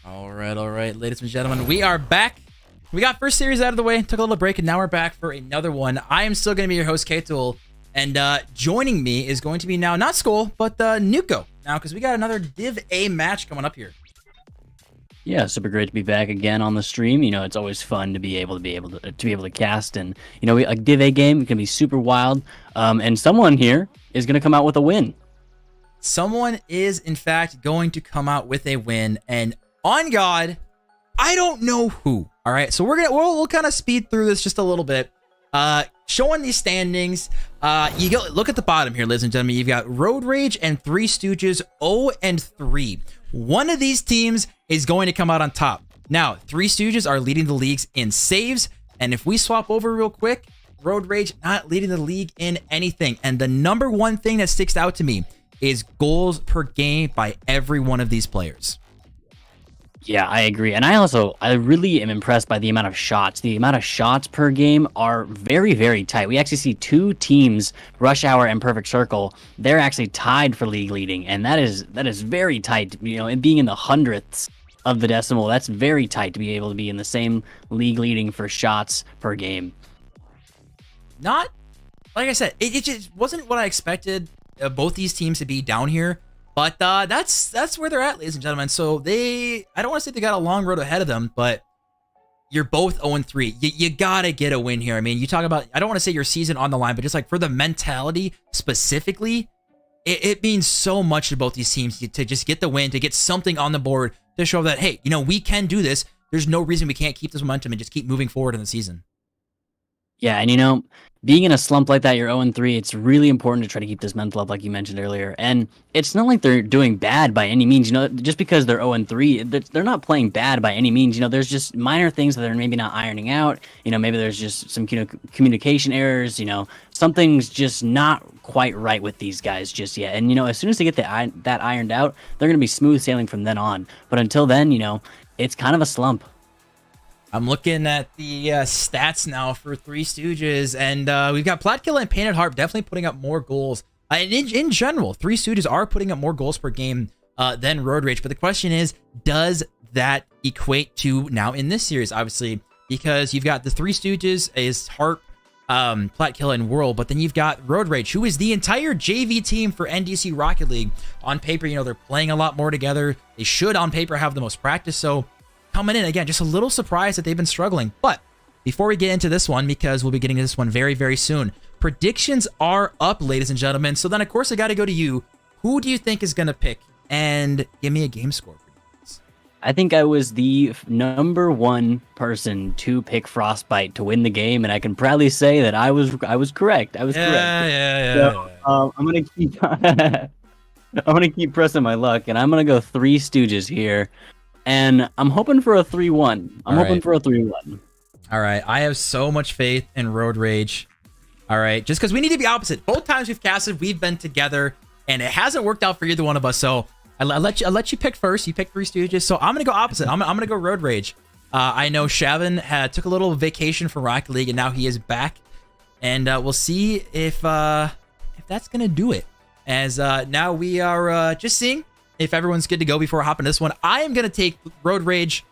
All right, ladies and gentlemen, we are back. We got first series out of the way, took a little break, and now we're back for another one. I am still going to be your host, K-Tool, and joining me is going to be now, not Skull, but Nuko. Now, because we got another Div A match coming up here. Yeah, super great to be back again on the stream. You know, it's always fun to be able to cast, and you know, a Div A game can be super wild. And someone here is going to come out with a win. Someone is, in fact, going to come out with a win, and on God, I don't know who. All right, so we'll kind of speed through this just a little bit. Showing these standings, look at the bottom here, ladies and gentlemen. You've got Road Rage and Three Stooges 0-3. One of these teams is going to come out on top. Now, Three Stooges are leading the leagues in saves, and if we swap over real quick, Road Rage not leading the league in anything. And the number one thing that sticks out to me is goals per game by every one of these players. Yeah, I agree. And I really am impressed by the amount of shots. The amount of shots per game are very, very tight. We actually see two teams, Rush Hour and Perfect Circle, they're actually tied for league leading. And that is very tight. You know, and being in the hundredths of the decimal, that's very tight to be able to be in the same league leading for shots per game. Not, like I said, it just wasn't what I expected both these teams to be down here. But that's where they're at, ladies and gentlemen. So I don't want to say they got a long road ahead of them, but you're both 0-3. You gotta get a win here. I mean, you talk about, I don't want to say your season on the line, but just like for the mentality specifically, it means so much to both these teams to just get the win, to get something on the board to show that, hey, you know, we can do this. There's no reason we can't keep this momentum and just keep moving forward in the season. Yeah, and you know, being in a slump like that, you're 0-3, it's really important to try to keep this mental up like you mentioned earlier. And it's not like they're doing bad by any means. You know, just because they're 0-3, they're not playing bad by any means. You know, there's just minor things that they're maybe not ironing out. You know, maybe there's just some communication errors. You know, something's just not quite right with these guys just yet. And, you know, as soon as they get that ironed out, they're going to be smooth sailing from then on. But until then, you know, it's kind of a slump. I'm looking at the stats now for Three Stooges, and we've got Platkiller and Painted Harp definitely putting up more goals. And in general, Three Stooges are putting up more goals per game than Road Rage. But the question is, does that equate to now in this series? Obviously, because you've got the Three Stooges is Harp, Platkiller, and Whirl, but then you've got Road Rage, who is the entire JV team for NDC Rocket League. On paper, you know, they're playing a lot more together. They should, on paper, have the most practice. So coming in, again, just a little surprised that they've been struggling. But before we get into this one, because we'll be getting to this one very, very soon, predictions are up, ladies and gentlemen. So then, of course, I got to go to you. Who do you think is going to pick? And give me a game score for you. I think I was the number one person to pick Frostbite to win the game, and I can proudly say that I was correct. I was correct. Yeah. So, I'm gonna keep pressing my luck, and I'm gonna go Three Stooges here. And I'm hoping for a 3-1. I'm hoping for a 3-1. All right. I have so much faith in Road Rage. All right. Just because we need to be opposite. Both times we've casted, we've been together, and it hasn't worked out for either one of us. So I'll let you pick first. You pick Three Stooges. So I'm going to go opposite. I'm going to go Road Rage. I know Shavin took a little vacation from Rocket League, and now he is back. And we'll see if that's going to do it. As now we are just seeing if everyone's good to go before I hop into this one. I am going to take Road Rage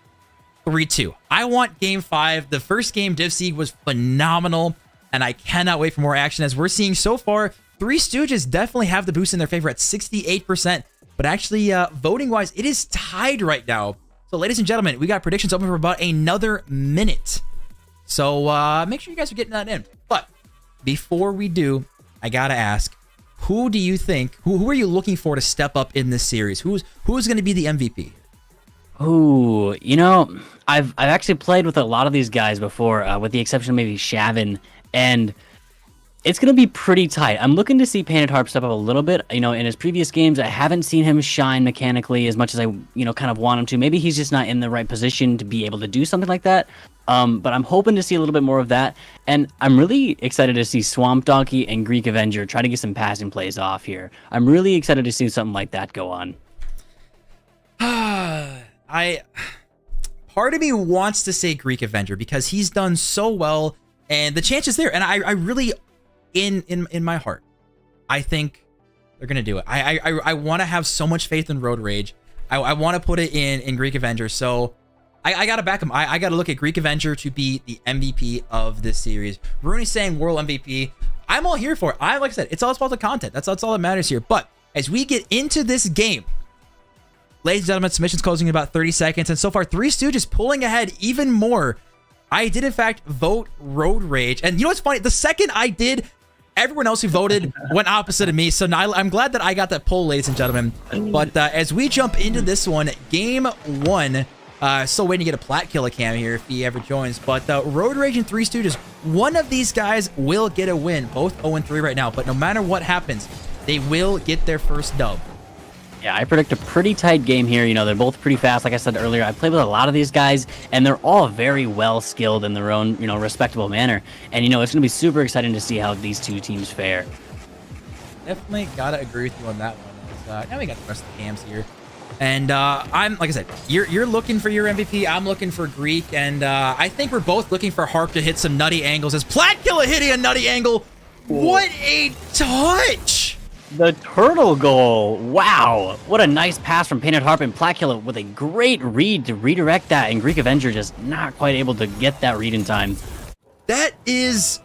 3-2. I want Game 5. The first game, Div C, was phenomenal, and I cannot wait for more action. As we're seeing so far, Three Stooges definitely have the boost in their favor at 68%, but actually, voting-wise, it is tied right now. So, ladies and gentlemen, we got predictions open for about another minute. So, make sure you guys are getting that in. But before we do, I got to ask, who do you think, who are you looking for to step up in this series? Who's going to be the MVP? Ooh, you know, I've actually played with a lot of these guys before, with the exception of maybe Shavin, and it's going to be pretty tight. I'm looking to see Painted Harp step up a little bit. You know, in his previous games, I haven't seen him shine mechanically as much as I, you know, kind of want him to. Maybe he's just not in the right position to be able to do something like that. But I'm hoping to see a little bit more of that. And I'm really excited to see Swamp Donkey and Greek Avenger try to get some passing plays off here. I'm really excited to see something like that go on. Part of me wants to say Greek Avenger because he's done so well and the chance is there. And I really, in my heart, I think they're going to do it. I want to have so much faith in Road Rage. I want to put it in Greek Avenger. So I got to back him. I got to look at Greek Avenger to be the MVP of this series. Rooney's saying world MVP. I'm all here for it. Like I said, it's all about the content. That's all that matters here. But as we get into this game, ladies and gentlemen, submissions closing in about 30 seconds. And so far, Three Stooges pulling ahead even more. I did, in fact, vote Road Rage. And you know what's funny? The second I did, everyone else who voted went opposite of me. So now I'm glad that I got that poll, ladies and gentlemen. But as we jump into this one, game one, still waiting to get a plat killer cam here if he ever joins. But Road Rage and Three Stooges, one of these guys will get a win. Both 0-3 right now. But no matter what happens, they will get their first dub. Yeah, I predict a pretty tight game here. You know, they're both pretty fast. Like I said earlier, I played with a lot of these guys, and they're all very well skilled in their own, you know, respectable manner. And, you know, it's going to be super exciting to see how these two teams fare. Definitely got to agree with you on that one. Now we got the rest of the cams here. And I'm, like I said, you're looking for your MVP. I'm looking for Greek. And I think we're both looking for Harp to hit some nutty angles. As Platkilla hitting a nutty angle. What a touch! The turtle goal. Wow. What a nice pass from Painted Harp, and Platkilla with a great read to redirect that, and Greek Avenger just not quite able to get that read in time. That is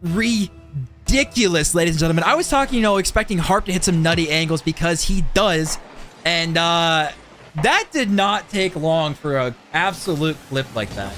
ridiculous, ladies and gentlemen. I was talking, you know, expecting Harp to hit some nutty angles because he does. And that did not take long for an absolute clip like that.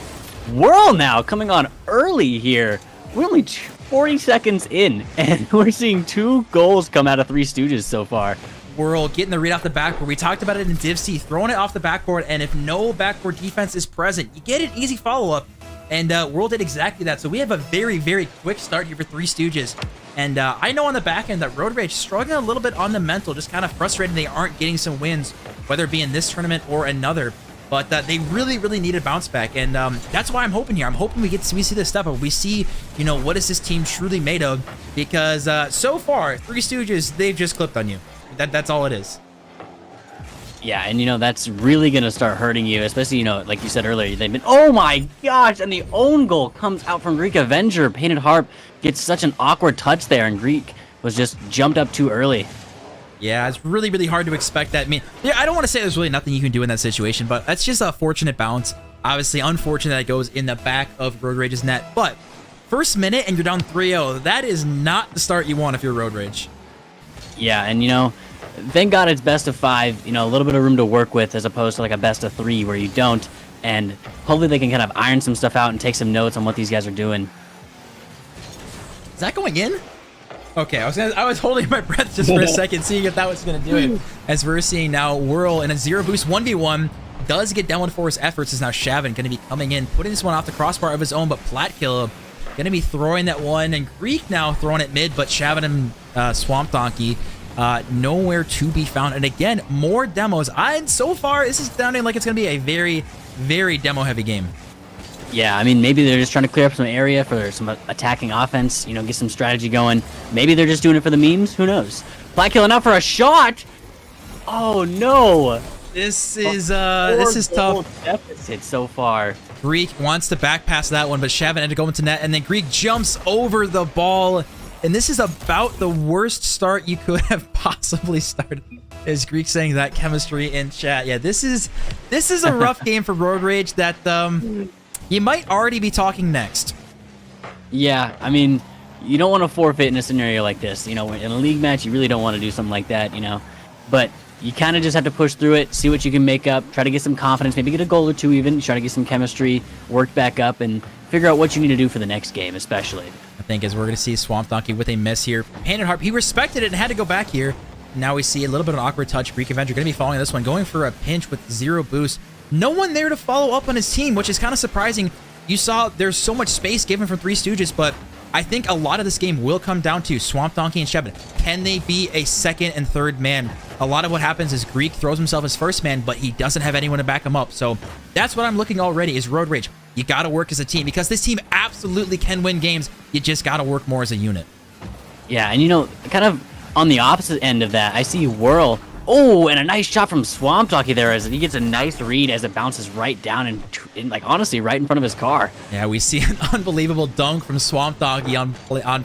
Whirl now coming on early here. We're only 40 seconds in, and we're seeing 2 goals come out of Three Stooges so far. Whirl getting the read off the backboard. We talked about it in Div C, throwing it off the backboard, and if no backboard defense is present, you get an easy follow-up. And Whirl did exactly that. So we have a very, very quick start here for Three Stooges. And I know on the back end that Road Rage struggling a little bit on the mental, just kind of frustrated they aren't getting some wins, whether it be in this tournament or another. But they really, really need a bounce back. And that's why I'm hoping here. I'm hoping we see this step up. We see, you know, what is this team truly made of? Because so far, Three Stooges, they've just clipped on you. That's all it is. Yeah, and you know, that's really going to start hurting you, especially, you know, like you said earlier, they've been, oh my gosh, and the own goal comes out from Greek Avenger. Painted Harp gets such an awkward touch there, and Greek was just jumped up too early. Yeah, it's really, really hard to expect that. I mean, yeah, I don't want to say there's really nothing you can do in that situation, but that's just a fortunate bounce. Obviously, unfortunate that it goes in the back of Road Rage's net, but first minute and you're down 3-0. That is not the start you want if you're Road Rage. Yeah, and you know, thank God it's best of 5, you know, a little bit of room to work with as opposed to like a best of 3 where you don't. And hopefully they can kind of iron some stuff out and take some notes on what these guys are doing. Is that going in? Okay, I was holding my breath just for a second, seeing if that was going to do it. As we're seeing now, Whirl in a 0 boost 1v1 does get downward for his efforts. Is now Shavin going to be coming in, putting this one off the crossbar of his own, but Platkilla going to be throwing that one, and Greek now throwing it mid, but Shavin and Swamp Donkey nowhere to be found. And again, more demos. And so far, this is sounding like it's going to be a very, very demo-heavy game. Yeah, I mean, maybe they're just trying to clear up some area for some attacking offense, you know, get some strategy going. Maybe they're just doing it for the memes. Who knows? Platkilla out for a shot. Oh, no. This is tough. Deficit so far. Greek wants to back pass that one, but Shavin had to go into net, and then Greek jumps over the ball. And this is about the worst start you could have possibly started. Is Greek saying that chemistry in chat? Yeah, this is a rough game for Road Rage that you might already be talking next. Yeah, I mean, you don't want to forfeit in a scenario like this. You know, in a league match, you really don't want to do something like that, you know. But you kind of just have to push through it, see what you can make up, try to get some confidence, maybe get a goal or two even, try to get some chemistry, work back up, and figure out what you need to do for the next game, especially. I think as we're going to see Swamp Donkey with a miss here. Painted Harp, he respected it and had to go back here. Now we see a little bit of an awkward touch. Greek Avenger going to be following this one, going for a pinch with 0 boost. No one there to follow up on his team, which is kind of surprising. You saw there's so much space given from Three Stooges, but I think a lot of this game will come down to Swamp Donkey and Shavin. Can they be a second and third man? A lot of what happens is Greek throws himself as first man, but he doesn't have anyone to back him up. So that's what I'm looking already is Road Rage. You got to work as a team because this team absolutely can win games. You just got to work more as a unit. Yeah, and you know, kind of on the opposite end of that, I see Whirl. Oh, and a nice shot from Swamp Donkey there as he gets a nice read as it bounces right down and like honestly right in front of his car. Yeah, we see an unbelievable dunk from Swamp Donkey on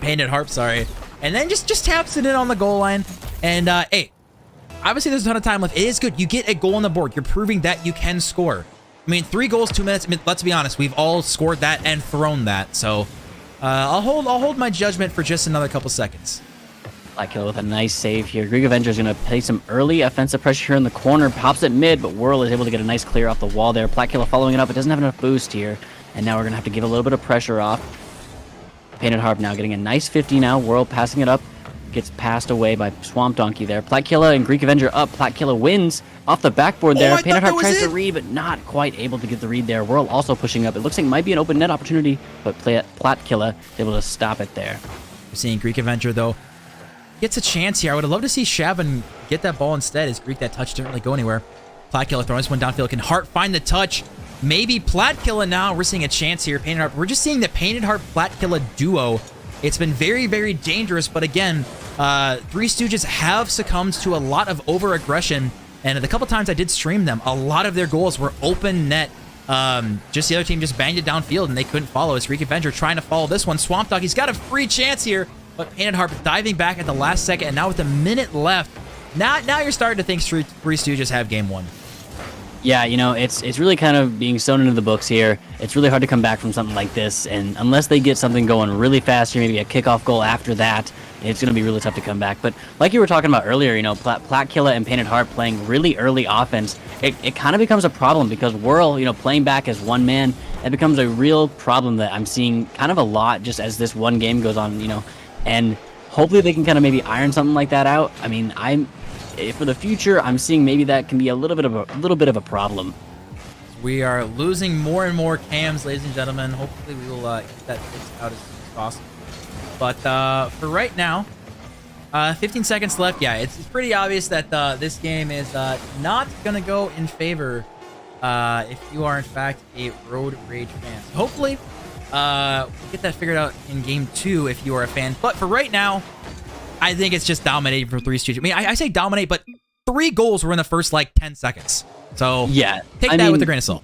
Painted Harp, sorry. And then just taps it in on the goal line. And hey, obviously there's a ton of time left. It is good. You get a goal on the board. You're proving that you can score. I mean, 3 goals, 2 minutes. I mean, let's be honest. We've all scored that and thrown that. So I'll hold my judgment for just another couple seconds. Blackula with a nice save here. Greek Avenger is going to play some early offensive pressure here in the corner. Pops it mid, but Whirl is able to get a nice clear off the wall there. Blackula following it up. It doesn't have enough boost here. And now we're going to have to give a little bit of pressure off. Painted Harp now getting a nice 50 now. Whirl passing it up. Gets passed away by Swamp Donkey there. Platkilla and Greek Avenger up. Platkilla wins off the backboard there. Painted Harp tries to read, but not quite able to get the read there. Whirl also pushing up. It looks like it might be an open net opportunity, but Platkilla is able to stop it there. We're seeing Greek Avenger, though, gets a chance here. I would have loved to see Shavin get that ball instead, as Greek, that touch didn't really go anywhere. Platkilla throwing this one downfield. Can Hart find the touch? Maybe Platkilla now. We're seeing a chance here. Painted Harp. We're just seeing the Painted Harp Platkilla duo. It's been very, very dangerous, but again, Three Stooges have succumbed to a lot of over-aggression, and the couple times I did stream them, a lot of their goals were open net. Just the other team just banged it downfield, and they couldn't follow. It's Greek Avenger trying to follow this one. Swamp Dog, he's got a free chance here, but Painted Harp diving back at the last second, and now with a minute left, now you're starting to think Three Stooges have game one. Yeah, you know, it's really kind of being sewn into the books here. It's really hard to come back from something like this, and unless they get something going really fast here, maybe a kickoff goal after that, it's going to be really tough to come back. But like you were talking about earlier, you know, Platkilla and Painted Harp playing really early offense, it kind of becomes a problem because Whirl, you know, playing back as one man, it becomes a real problem that I'm seeing kind of a lot just as this one game goes on, you know, and hopefully they can kind of maybe iron something like that out. I mean, for the future, I'm seeing maybe that can be a little bit of a problem. We are losing more and more cams, ladies and gentlemen. Hopefully we will get that fixed out as soon as possible. But for right now, 15 seconds left. Yeah, it's pretty obvious that this game is not going to go in favor if you are, in fact, a Road Rage fan. So hopefully we'll get that figured out in Game 2 if you are a fan. But for right now, I think it's just dominating for Three Stooges. I mean, I say dominate, but 3 goals were in the first, like, 10 seconds. So yeah, take that with a grain of salt.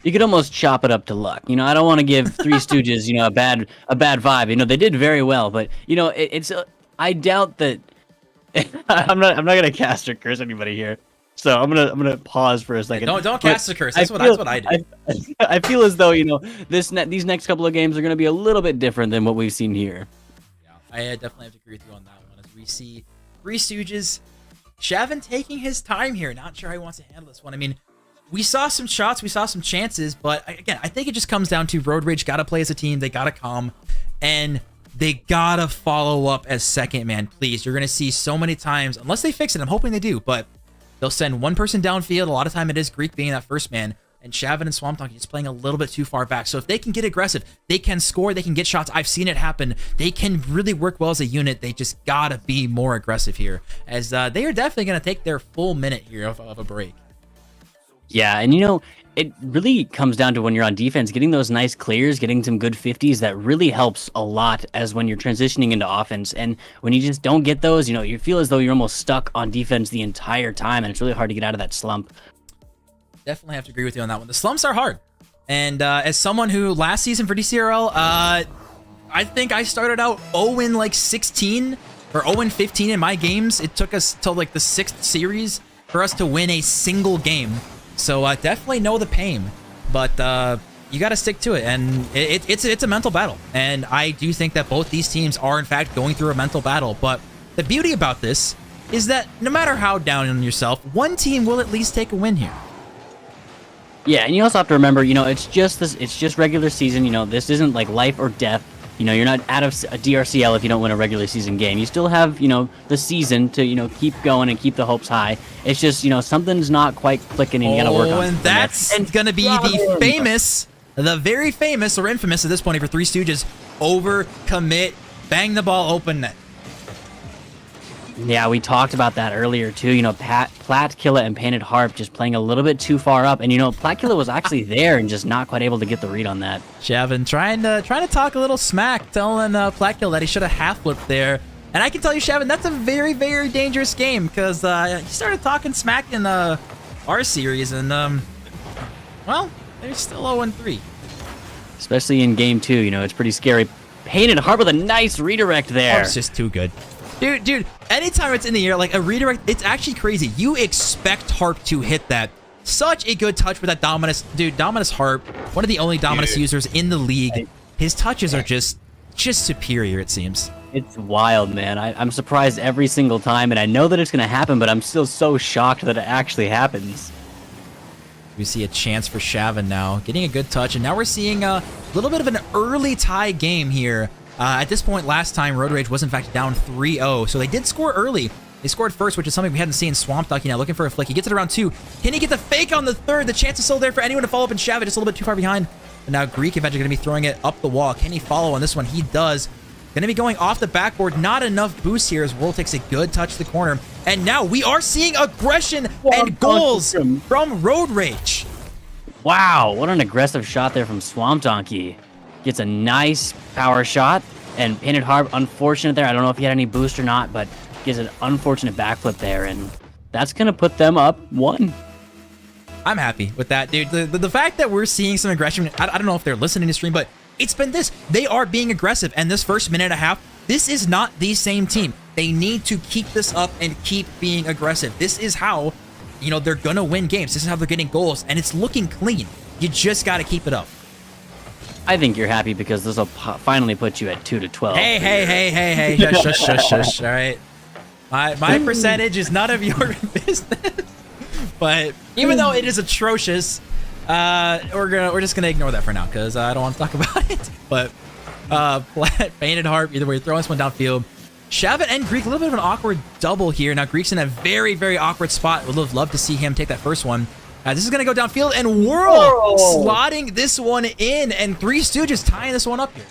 You could almost chop it up to luck. You know, I don't want to give Three Stooges, you know, a bad vibe. You know, they did very well, but you know, it's I doubt that. I'm not gonna cast or curse anybody here, so I'm gonna pause for a second. Don't cast a curse. That's what I do. I feel as though, you know, these next couple of games are gonna be a little bit different than what we've seen here. Yeah, I definitely have to agree with you on that one. As we see Three Stooges, Shavin taking his time here. Not sure how he wants to handle this one. I mean, we saw some shots, we saw some chances, but again, I think it just comes down to Road Rage got to play as a team, they got to calm, and they got to follow up as second man, please. You're going to see so many times, unless they fix it, I'm hoping they do, but they'll send one person downfield. A lot of time it is Greek being that first man, and Shavin and Swamp Donkey just playing a little bit too far back. So if they can get aggressive, they can score, they can get shots. I've seen it happen. They can really work well as a unit. They just got to be more aggressive here, as they are definitely going to take their full minute here of a break. Yeah, and you know, it really comes down to when you're on defense, getting those nice clears, getting some good 50s, that really helps a lot as when you're transitioning into offense. And when you just don't get those, you know, you feel as though you're almost stuck on defense the entire time, and it's really hard to get out of that slump. Definitely have to agree with you on that one. The slumps are hard. And as someone who last season for DCRL, I think I started out 0-16 or 0-15 in my games. It took us till like the 6th series for us to win a single game. So definitely know the pain, but you got to stick to it, and it's a mental battle. And I do think that both these teams are, in fact, going through a mental battle. But the beauty about this is that no matter how down on yourself, one team will at least take a win here. Yeah, and you also have to remember, you know, it's just regular season. You know, this isn't like life or death. You know, you're not out of a DRCL if you don't win a regular season game. You still have, you know, the season to, you know, keep going and keep the hopes high. It's just, you know, something's not quite clicking and you got to work on it. And that's going to be the famous, the very famous or infamous at this point for Three Stooges, overcommit, bang the ball open net. Yeah, we talked about that earlier too. You know, Platkilla and Painted Harp just playing a little bit too far up, and you know, Platkilla was actually there and just not quite able to get the read on that. Shavin trying to talk a little smack, telling Platkilla that he should have half flipped there. And I can tell you, Shavin, that's a very, very dangerous game, because he started talking smack in our series, and well, they're still 0-3. Especially in game 2, you know, it's pretty scary. Painted Harp with a nice redirect there. It's just too good. Dude, anytime it's in the air, like a redirect, it's actually crazy. You expect Harp to hit that. Such a good touch with that Dominus. Dude, Dominus Harp, one of the only Dominus users in the league. His touches are just superior, it seems. It's wild, man. I'm surprised every single time, and I know that it's going to happen, but I'm still so shocked that it actually happens. We see a chance for Shavin now, getting a good touch, and now we're seeing a little bit of an early tie game here. At this point, last time, Road Rage was in fact down 3-0, so they did score early. They scored first, which is something we hadn't seen. Swamp Ducky now looking for a flick. He gets it around 2. Can he get the fake on the 3rd? The chance is still there for anyone to follow up, and Shavin just a little bit too far behind. But now Greek eventually going to be throwing it up the wall. Can he follow on this one? He does. Going to be going off the backboard. Not enough boost here as World takes a good touch to the corner. And now we are seeing aggression and goals from Road Rage. Wow, what an aggressive shot there from Swamp Donkey. Gets a nice power shot, and Painted Harp, unfortunate there. I don't know if he had any boost or not, but gives an unfortunate backflip there, and that's going to put them up 1. I'm happy with that, dude. The fact that we're seeing some aggression, I don't know if they're listening to stream, but it's been this. They are being aggressive, and this first minute and a half, this is not the same team. They need to keep this up and keep being aggressive. This is how, you know, they're going to win games. This is how they're getting goals, and it's looking clean. You just got to keep it up. I think you're happy because this will finally put you at 2-12. Hey. Shush. All right. My percentage is none of your business. But even though it is atrocious, we're just gonna ignore that for now because I don't want to talk about it. But Painted Harp, either way, throwing this one downfield. Shavin and Greek, a little bit of an awkward double here. Now Greek's in a very, very awkward spot. Would love to see him take that first one. This is gonna go downfield, and World slotting this one in, and Three Stooges tying this one up here.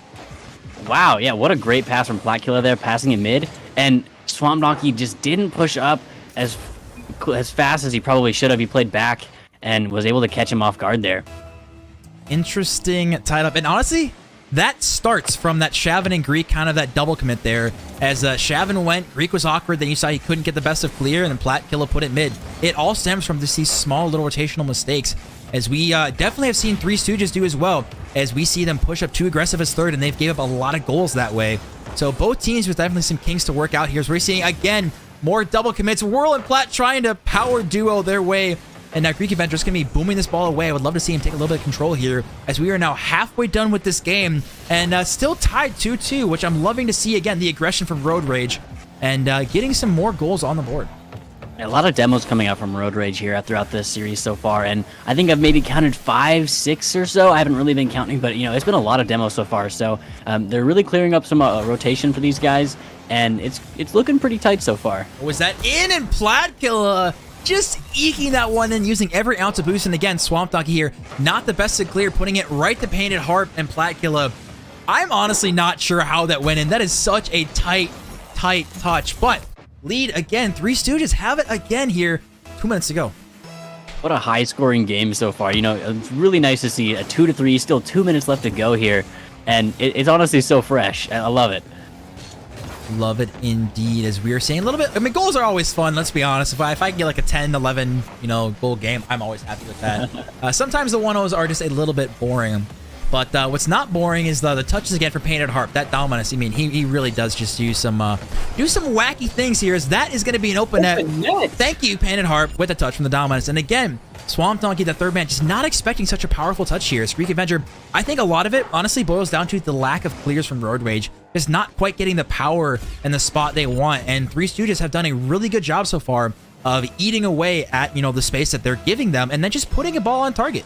Wow, yeah, what a great pass from Platkilla there, passing in mid, and Swamp Donkey just didn't push up as fast as he probably should have. He played back and was able to catch him off guard there. Interesting tied up, and honestly, that starts from that Shavin and Greek, kind of that double commit there. As Shavin went, Greek was awkward, then you saw he couldn't get the best of clear, and then Platkilla put it mid. It all stems from these small little rotational mistakes, as we definitely have seen Three Stooges do as well, as we see them push up too aggressive as third, and they've gave up a lot of goals that way. So both teams, with definitely some kinks to work out here. As we're seeing, again, more double commits. Whirl and Plat trying to power duo their way. And now Greek Adventure's going to be booming this ball away. I would love to see him take a little bit of control here, as we are now halfway done with this game and still tied 2-2, which I'm loving to see. Again, the aggression from Road Rage and getting some more goals on the board. A lot of demos coming out from Road Rage here throughout this series so far, and I think I've maybe counted 5, 6 or so. I haven't really been counting, but you know, it's been a lot of demos so far. So they're really clearing up some rotation for these guys, and it's looking pretty tight so far. Was that in? And Platkilla just eking that one and using every ounce of boost. And again, Swamp Donkey here, not the best to clear, putting it right to Painted Harp and Platkilla. I'm honestly not sure how that went in. That is such a tight touch, but lead again. Three Stooges have it again here. 2 minutes to go. What a high-scoring game so far. You know, it's really nice to see a 2-3, still 2 minutes left to go here, and it's honestly so fresh. I love it. Love it indeed, as we are seeing a little bit. I mean, goals are always fun, let's be honest. If I can get like a 10-11, you know, goal game, I'm always happy with that. Sometimes the 1-0s are just a little bit boring. But what's not boring is the touches again for Painted Harp. That Dominus, I mean, he really does just do some wacky things here, as that is going to be an open net. Thank you, Painted Harp, with a touch from the Dominus. And again, Swamp Donkey, the third man, just not expecting such a powerful touch here. Greek Adventure, I think a lot of it honestly boils down to the lack of clears from Road Rage. Just not quite getting the power and the spot they want. And Three Stooges have done a really good job so far of eating away at, you know, the space that they're giving them, and then just putting a ball on target.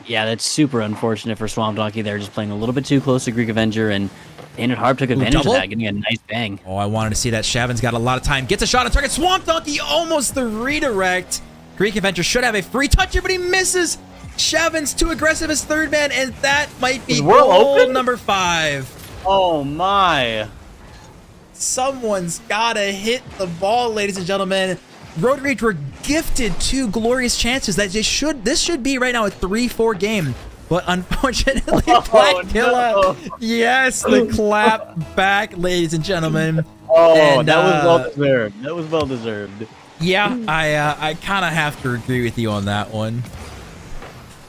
Yeah, that's super unfortunate for Swamp Donkey. They're just playing a little bit too close to Greek Avenger, and Painted Harp took advantage of that, getting a nice bang. Oh, I wanted to see that. Shavin's got a lot of time. Gets a shot on target. Swamp Donkey almost the redirect. Greek Avenger should have a free touch here, but he misses. Shavin's too aggressive as third man, and that might be goal number 5. Oh, my. Someone's got to hit the ball, ladies and gentlemen. Road Rage were gifted 2 glorious chances that this should be right now a 3-4 game, but unfortunately, Platkilla, yes, the clap back, ladies and gentlemen. Oh, and, that was well deserved. That was well deserved. Yeah, I kind of have to agree with you on that one.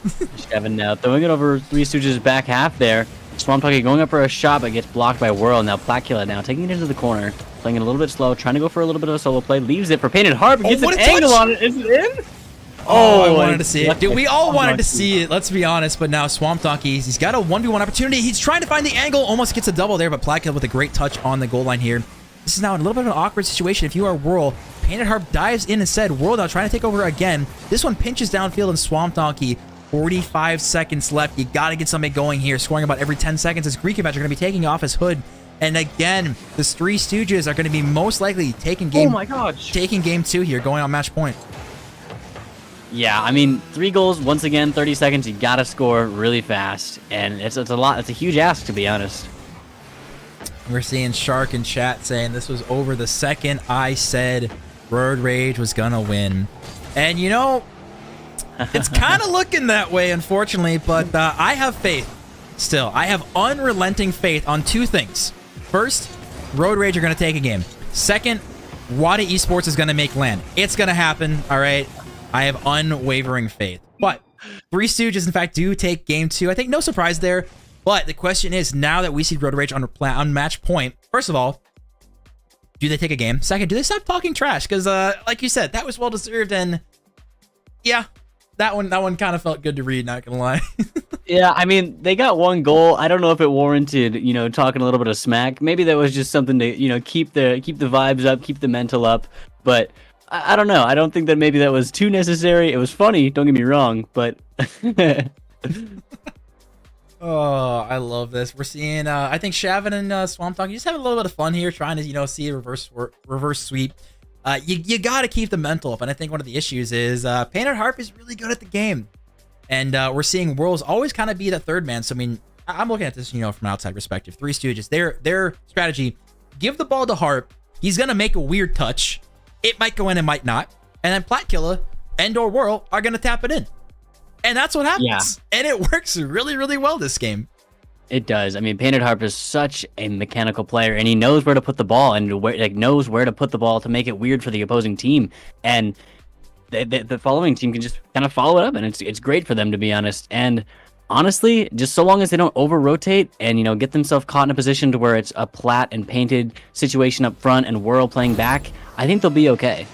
Shavin now throwing it over Three Stooges' back half there. Swamp Doggy going up for a shot, but gets blocked by Whirl. Now Blackula now taking it into the corner, playing it a little bit slow, trying to go for a little bit of a solo play, leaves it for Painted Harp, gets an angle on it. Is it in? Oh, I wanted to see it. Dude, we all wanted to see it, let's be honest, but now Swamp Donkey, he's got a 1v1 opportunity. He's trying to find the angle, almost gets a double there, but Blackula with a great touch on the goal line here. This is now a little bit of an awkward situation. If you are Whirl, Painted Harp dives in instead. Whirl now trying to take over again. This one pinches downfield, and Swamp Donkey, 45 seconds left. You got to get something going here, scoring about every 10 seconds as Greek Avenger are going to be taking off his hood. And again, the Three Stooges are going to be most likely taking game, taking game 2 here, going on match point. Yeah, I mean, 3 goals, once again, 30 seconds, you gotta score really fast. And it's a lot, it's a huge ask, to be honest. We're seeing Shark in chat saying this was over the second I said Road Rage was gonna win. And you know, it's kind of looking that way, unfortunately, but I have faith still. I have unrelenting faith on 2 things. First, Road Rage are gonna take a game. Second, Wada Esports is gonna make land. It's gonna happen, all right? I have unwavering faith. But Three Stooges, in fact, do take game 2. I think no surprise there. But the question is, now that we see Road Rage on match point, first of all, do they take a game? Second, do they stop talking trash? Because, like you said, that was well deserved, and yeah, that one kind of felt good to read. Not gonna lie. Yeah, I mean, they got 1 goal. I don't know if it warranted, you know, talking a little bit of smack. Maybe that was just something to, you know, keep the vibes up, keep the mental up. But I don't know. I don't think that maybe that was too necessary. It was funny, don't get me wrong, but oh, I love this. We're seeing, I think Shavin and Swamp Dog, you just have a little bit of fun here, trying to, you know, see a reverse sweep. You got to keep the mental up, and I think one of the issues is Painted Harp is really good at the game, and we're seeing Whirls always kind of be the third man. So I mean, I'm looking at this, you know, from an outside perspective. Three Stooges, their strategy: give the ball to Harp. He's gonna make a weird touch. It might go in, it might not, and then Platkilla and/or Whirl are gonna tap it in. And that's what happens. Yeah. And it works really, really well this game. It does. I mean, Painted Harp is such a mechanical player, and he knows where to put the ball and knows where to put the ball to make it weird for the opposing team. And the following team can just kind of follow it up, and it's great for them, to be honest. And honestly, just so long as they don't over-rotate and, you know, get themselves caught in a position to where it's a Plat and Painted situation up front and Whirl playing back, I think they'll be okay.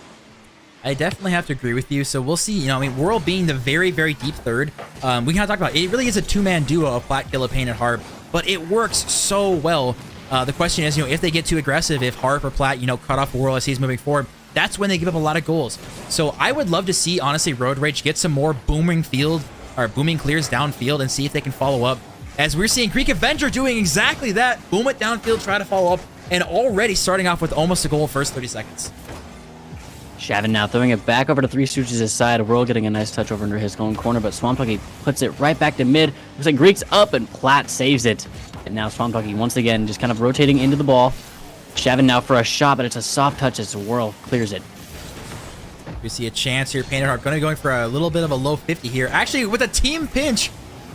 I definitely have to agree with you. So we'll see. You know, I mean, Whirl being the very, very deep third. We kind of talked about it. It really is a 2-man duo of Platkilla, Painted Harp, but it works so well. The question is, you know, if they get too aggressive, if Harp or Plat, you know, cut off Whirl as he's moving forward, that's when they give up a lot of goals. So I would love to see, honestly, Road Rage get some more booming clears downfield and see if they can follow up. As we're seeing Greek Avenger doing exactly that. Boom it downfield, try to follow up, and already starting off with almost a goal first 30 seconds. Shavin now throwing it back over to Three Stooges' side. Whirl getting a nice touch over under his own corner, but Swamp Doggy puts it right back to mid. Looks like Greek's up, and Plat saves it. And now Swamp Doggy once again just kind of rotating into the ball. Shavin now for a shot, but it's a soft touch as Whirl clears it. We see a chance here. Painted Harp going for a little bit of a low 50 here. Actually, with a team pinch,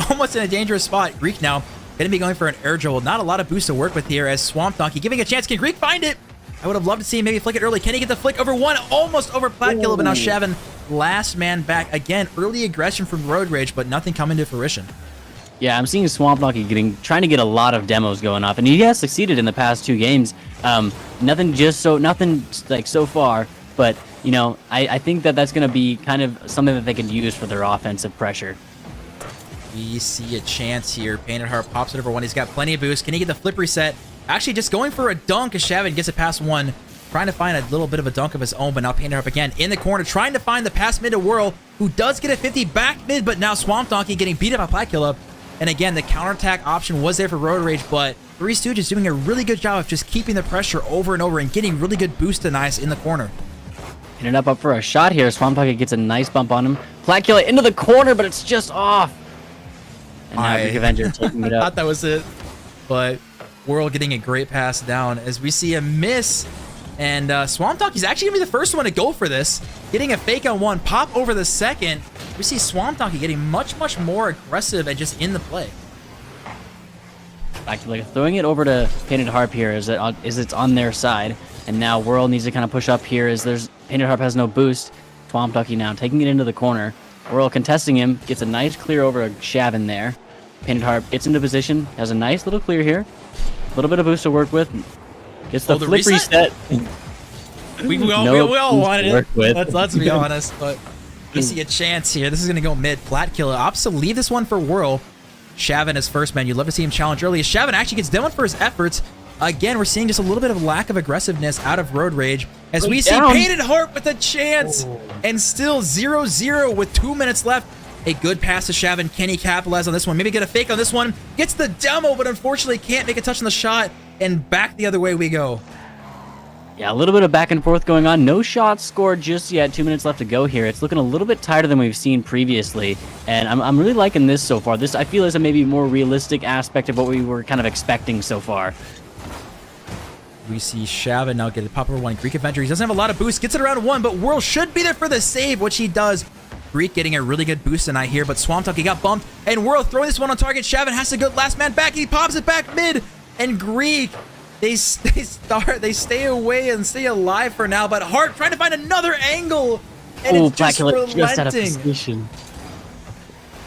almost in a dangerous spot. Greek now going to be going for an air dribble. Not a lot of boost to work with here as Swamp Donkey giving a chance. Can Greek find it? I would have loved to see him maybe flick it early. Can he get the flick over one? Almost over Platkilla, but now Shavin, last man back. Again, early aggression from Road Rage, but nothing coming to fruition. Yeah, I'm seeing Swamp Donkey trying to get a lot of demos going off, and he has succeeded in the past 2 games. Nothing like so far, but you know, I think that's going to be kind of something that they could use for their offensive pressure. We see a chance here. Painted Harp pops it over one. He's got plenty of boost. Can he get the flip reset? Actually, just going for a dunk as Shavin gets it past one. Trying to find a little bit of a dunk of his own, but now Painted Harp again in the corner, trying to find the pass mid to Whirl, who does get a 50 back mid, but now Swamp Donkey getting beat up by Platkilla. And again, the counterattack option was there for Road Rage, but Three Stooges doing a really good job of just keeping the pressure over and over and getting really good boost to Nice in the corner. Ended up for a shot here. Swamp Donkey gets a nice bump on him. Platkilla into the corner, but it's just off. And now Greek Avenger taking it up. I thought that was it, but Whirl getting a great pass down as we see a miss. And Swamp Donkey's actually going to be the first one to go for this. Getting a fake on one, pop over the second. We see Swamp Donkey getting much, much more aggressive and just in the play. Actually, throwing it over to Painted Harp here as it's on their side. And now Whirl needs to kind of push up here as Painted Harp has no boost. Swamp Donkey now taking it into the corner. Whirl contesting him, gets a nice clear over a Shavin there. Painted Harp gets into position, has a nice little clear here. A little bit of boost to work with. Gets the flip reset. We all wanted it. Let's be honest, but we see a chance here. This is going to go mid. Plat Killer opts to leave this one for Whirl. Shavin as first man. You'd love to see him challenge early. Shavin actually gets demoed for his efforts. Again, we're seeing just a little bit of lack of aggressiveness out of Road Rage as we see Painted Heart with a chance and still 0-0 with 2 minutes left. A good pass to Shavin. Can he capitalize on this one? Maybe get a fake on this one. Gets the demo, but unfortunately can't make a touch on the shot, and back the other way we go. Yeah, a little bit of back and forth going on. No shots scored just yet. 2 minutes left to go here. It's looking a little bit tighter than we've seen previously, and I'm really liking this so far. This, I feel, is a maybe more realistic aspect of what we were kind of expecting so far. We see Shavin now get a popular one. Greek Avenger, he doesn't have a lot of boost. Gets it around one, but Whirl should be there for the save, which he does. Greek getting a really good boost tonight here, but Swamp Dog, he got bumped, and Whirl throwing this one on target. Shavin has to go last man back. He pops it back mid, and Greek, they stay away and stay alive for now, but Hart trying to find another angle, and it's just relenting. Just out of position.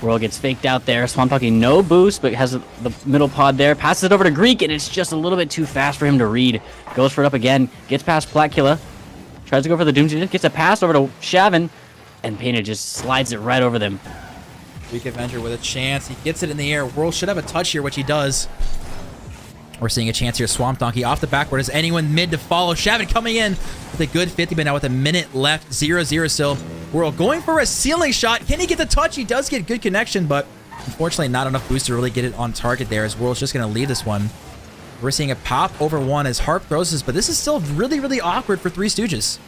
Whirl gets faked out there. Swamp Doggy, no boost, but has the middle pod there. Passes it over to Greek, and it's just a little bit too fast for him to read. Goes for it up again. Gets past Platkilla. Tries to go for the Doomsday. Gets a pass over to Shavin, and Painted just slides it right over them. Greek Avenger with a chance. He gets it in the air. Whirl should have a touch here, which he does. We're seeing a chance here. Swamp Donkey off the backward. Is anyone mid to follow? Shavin coming in with a good 50, but now with a minute left. 0-0 still. Whirl going for a ceiling shot. Can he get the touch? He does get good connection, but unfortunately not enough boost to really get it on target there, as Whirl's just going to leave this one. We're seeing a pop over one as Harp throws this, but this is still really, really awkward for Three Stooges.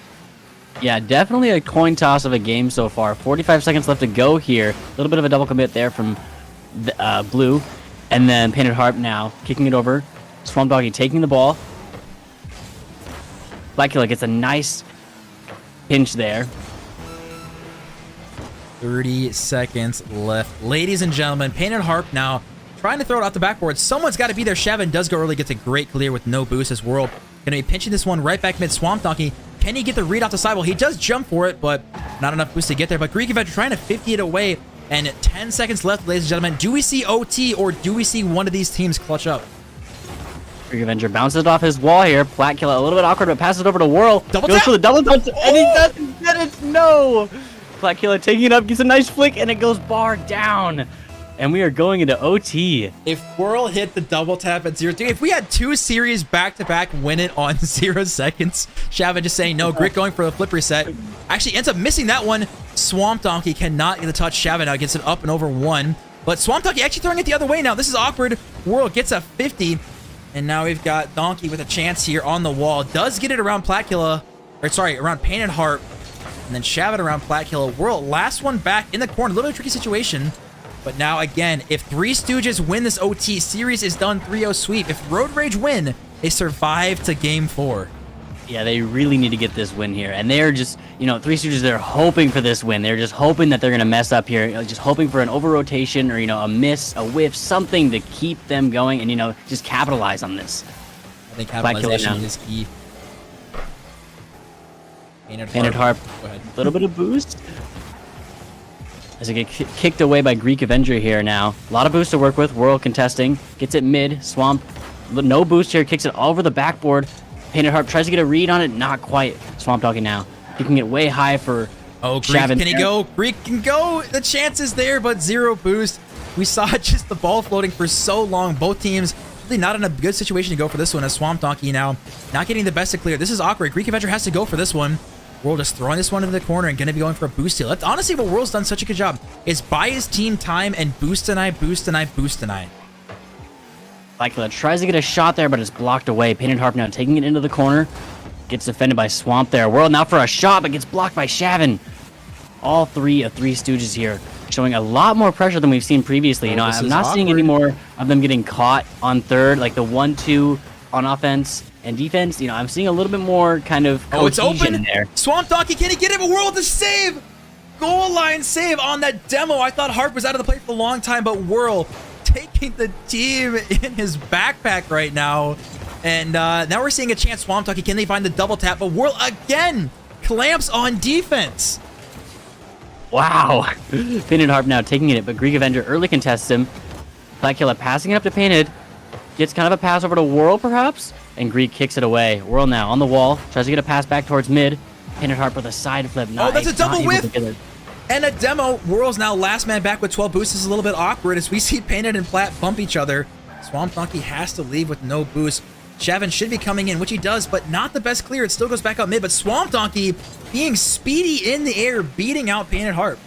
Yeah, definitely a coin toss of a game so far. 45 seconds left to go here. A little bit of a double commit there from Blue. And then Painted Harp now kicking it over. Swamp Doggy taking the ball. Blackula gets a nice pinch there. 30 seconds left. Ladies and gentlemen, Painted Harp now trying to throw it off the backboard. Someone's got to be there. Shavin does go early, gets a great clear with no boost as Whirl going to be pinching this one right back mid. Swamp Donkey, can he get the read off the sidewall? He does jump for it, but not enough boost to get there. But Greek Avenger trying to 50 it away, and 10 seconds left, ladies and gentlemen. Do we see OT, or do we see one of these teams clutch up? Greek Avenger bounces it off his wall here. Platkilla a little bit awkward, but passes it over to Whirl. Double goes tap. for the double touch, and he doesn't get it. No! Platkilla taking it up, gets a nice flick, and it goes bar down. And we are going into OT. If Whirl hit the double tap at 0-2, if we had two series back-to-back win it on 0 seconds, Shavin just saying no. Grit going for the flip reset. Actually ends up missing that one. Swamp Donkey cannot get the touch. Shavin now gets it up and over one. But Swamp Donkey actually throwing it the other way now. This is awkward. Whirl gets a 50. And now we've got Donkey with a chance here on the wall. Does get it around Platkilla. Or sorry, around Painted Heart. And then Shavin around Platkilla. Whirl, last one back in the corner. A little bit of a tricky situation. But now, again, if Three Stooges win this OT, series is done 3-0 sweep. If Road Rage win, they survive to Game 4. Yeah, they really need to get this win here. And they're just, you know, Three Stooges, they're hoping for this win. They're just hoping that they're going to mess up here. Just hoping for an over-rotation or, you know, a miss, a whiff, something to keep them going and, you know, just capitalize on this. I think capitalization is key. Painted Harp, a little bit of boost. As it gets kicked away by Greek Avenger here now. A lot of boost to work with. Whirl contesting. Gets it mid. Swamp. No boost here. Kicks it all over the backboard. Painted Harp tries to get a read on it. Not quite. Swamp Doggy now. Kicking it way high for Greek. Shavin. Can he go? Greek can go. The chance is there, but 0 boost. We saw just the ball floating for so long. Both teams really not in a good situation to go for this one, as Swamp Donkey now not getting the best to clear. This is awkward. Greek Avenger has to go for this one. Whirl just throwing this one into the corner and going to be going for a boost steal. That's honestly what Whirl's done such a good job, is buy his team time and boost tonight, boost tonight, boost tonight. Blackula tries to get a shot there, but it's blocked away. Painted Harp now taking it into the corner. Gets defended by Swamp there. Whirl now for a shot, but gets blocked by Shavin. All three of Three Stooges here, showing a lot more pressure than we've seen previously. You know, I'm not seeing any more of them getting caught on third, like the 1-2 on offense and defense. You know, I'm seeing a little bit more kind of it's open there. Swamp Donkey, can he get it? But Whirl with the save! Goal line save on that demo. I thought Harp was out of the play for a long time, but Whirl taking the team in his backpack right now. And now we're seeing a chance. Swamp Donkey, can they find the double tap? But Whirl again clamps on defense. Wow. Painted Harp now taking it, but Greek Avenger early contests him. Blackula passing it up to Painted. Gets kind of a pass over to Whirl, perhaps? And Greek kicks it away. Whirl now on the wall. Tries to get a pass back towards mid. Painted Harp with a side flip. Oh, that's a double whiff! And a demo. Whirl's now last man back with 12 boosts. This is a little bit awkward as we see Painted and Plat bump each other. Swamp Donkey has to leave with no boost. Shavin should be coming in, which he does, but not the best clear. It still goes back up mid, but Swamp Donkey being speedy in the air, beating out Painted Harp.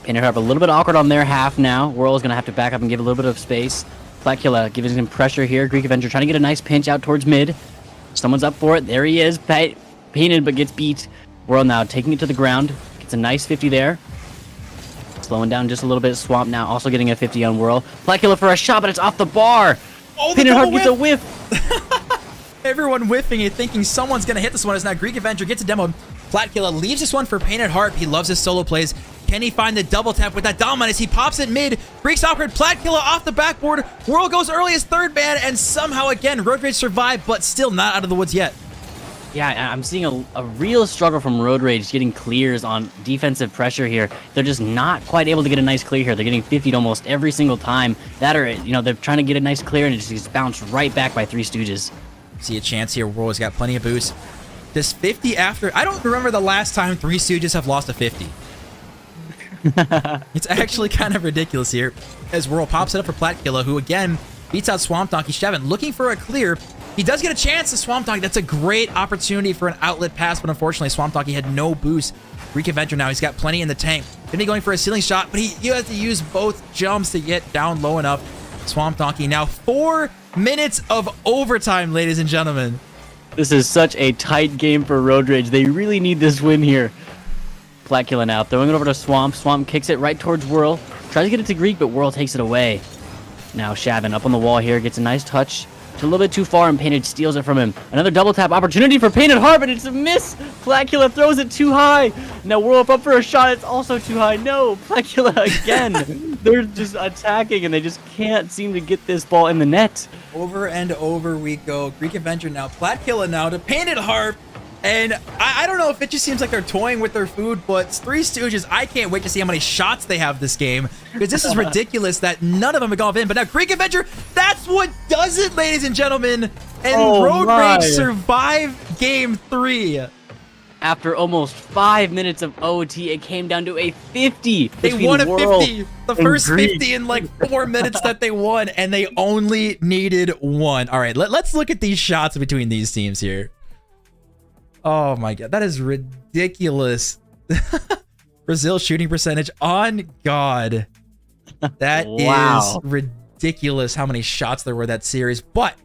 Painted Harp a little bit awkward on their half now. Whirl is going to have to back up and give a little bit of space. Blackula giving him pressure here. Greek Avenger trying to get a nice pinch out towards mid. Someone's up for it. There he is. Painted, but gets beat. Whirl now taking it to the ground. Gets a nice 50 there. Slowing down just a little bit. Swamp now also getting a 50 on Whirl. Blackula for a shot, but it's off the bar. Oh, Painted Harp gets a whiff. Everyone whiffing it, thinking someone's going to hit this one. As now Greek Avenger gets a demo. Blackula leaves this one for Painted Harp. He loves his solo plays. Can he find the double tap with that dominance? He pops it mid. Greek's awkward. Blackula off the backboard. Whirl goes early as third man, and somehow again, Road Rage survived, but still not out of the woods yet. Yeah, I'm seeing a real struggle from Road Rage getting clears on defensive pressure here. They're just not quite able to get a nice clear here. They're getting 50'd almost every single time. That or, they're trying to get a nice clear and it just gets bounced right back by Three Stooges. See a chance here. Whirl has got plenty of boost. This 50 after... I don't remember the last time Three Stooges have lost a 50. It's actually kind of ridiculous here as Whirl pops it up for Blackula, who again beats out Swamp Donkey. Shavin looking for a clear. He does get a chance to Swamp Donkey. That's a great opportunity for an outlet pass, but unfortunately Swamp Donkey had no boost. Greek Avenger now, he's got plenty in the tank. Gonna be going for a ceiling shot, but he has to use both jumps to get down low enough. Swamp Donkey now 4 minutes of overtime, ladies and gentlemen. This is such a tight game for Road Rage. They really need this win here. Blackula now throwing it over to Swamp. Swamp kicks it right towards Whirl. Tries to get it to Greek, but Whirl takes it away. Now Shavin up on the wall here, gets a nice touch. A little bit too far, and Painted steals it from him. Another double tap opportunity for Painted Harp, and it's a miss. Blackula throws it too high. Now Whirl up for a shot. It's also too high. No, Blackula again. They're just attacking, and they just can't seem to get this ball in the net. Over and over we go. Greek Avenger now. Blackula now to Painted Harp. And I don't know if it just seems like they're toying with their food, but Three Stooges, I can't wait to see how many shots they have this game, because this is ridiculous that none of them have gone in. But now Greek Avenger, that's what does it, ladies and gentlemen. And Road Rage survived game 3. After almost 5 minutes of OT, it came down to a 50. They won a 50. The first 50 in like 4 minutes that they won, and they only needed 1. All right, let's look at these shots between these teams here. Oh my god, that is ridiculous. Brazil shooting percentage on God. That is ridiculous how many shots there were that series. But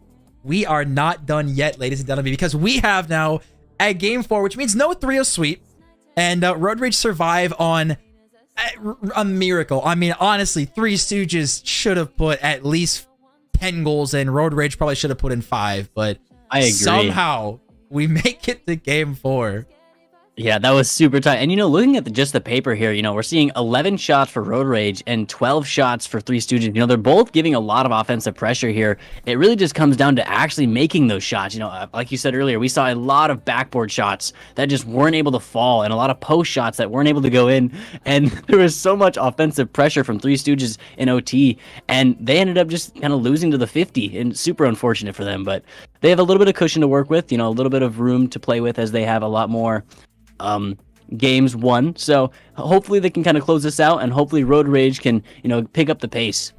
we are not done yet, ladies and gentlemen, because we have now at game 4, which means no 3-0 sweep. And Road Rage survive on a miracle. I mean, honestly, Three Stooges should have put at least 10 goals in. Road Rage probably should have put in 5, but I agree. Somehow we make it to game 4. Yeah, that was super tight. And, looking at just the paper here, we're seeing 11 shots for Road Rage and 12 shots for Three Stooges. They're both giving a lot of offensive pressure here. It really just comes down to actually making those shots. Like you said earlier, we saw a lot of backboard shots that just weren't able to fall and a lot of post shots that weren't able to go in. And there was so much offensive pressure from Three Stooges in OT, and they ended up just kind of losing to the 50, and super unfortunate for them. But they have a little bit of cushion to work with, a little bit of room to play with as they have a lot more games won. So hopefully they can kind of close this out, and hopefully Road Rage can, pick up the pace.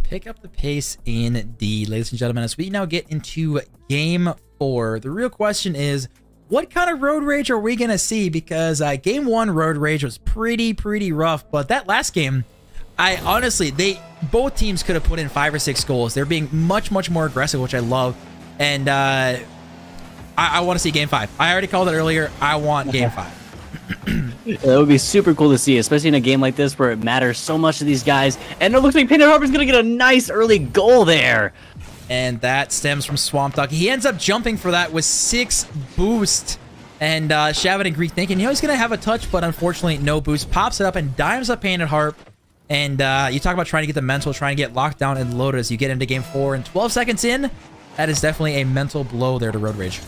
Pick up the pace indeed, ladies and gentlemen, as we now get into game 4. The real question is, what kind of Road Rage are we going to see? Because game 1 Road Rage was pretty rough, but that last game, I honestly, both teams could have put in 5 or 6 goals. They're being much more aggressive, which I love. And I want to see game 5. I already called it earlier. I want game 5. That would be super cool to see, especially in a game like this where it matters so much to these guys. And it looks like Painted Harp is going to get a nice early goal there. And that stems from Swamp Donkey. He ends up jumping for that with 6 boost. And Shavin and Greek thinking, he's going to have a touch, but unfortunately no boost. Pops it up and dimes up Painted Harp. And you talk about trying to get the mental, trying to get locked down and loaded as you get into game 4. And 12 seconds in, that is definitely a mental blow there to Road Rage.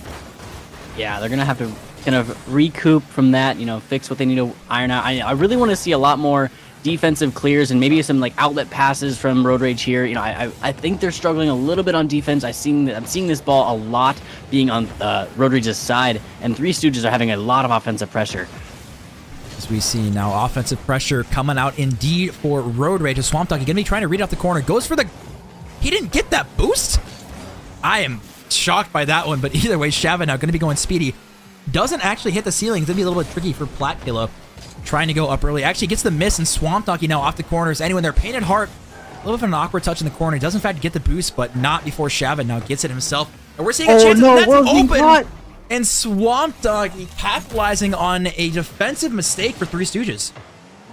Yeah, they're going to have to kind of recoup from that, fix what they need to iron out. I really want to see a lot more defensive clears and maybe some like outlet passes from Road Rage here. You know, I think they're struggling a little bit on defense. I'm seeing this ball a lot being on Road Rage's side, and Three Stooges are having a lot of offensive pressure. As we see now, offensive pressure coming out indeed for Road Rage. Swamp Doggy going to be trying to read off the corner. Goes for the... He didn't get that boost? I am shocked by that one, but either way, Shavin now going to be going speedy. Doesn't actually hit the ceiling. It's going to be a little bit tricky for Platkilla. Trying to go up early. Actually gets the miss, and Swamp Doggy now off the corners. Anyone there, Painted Heart. A little bit of an awkward touch in the corner. He does in fact get the boost, but not before Shavin now gets it himself. And we're seeing a chance that's open. And Swamp Doggy capitalizing on a defensive mistake for Three Stooges.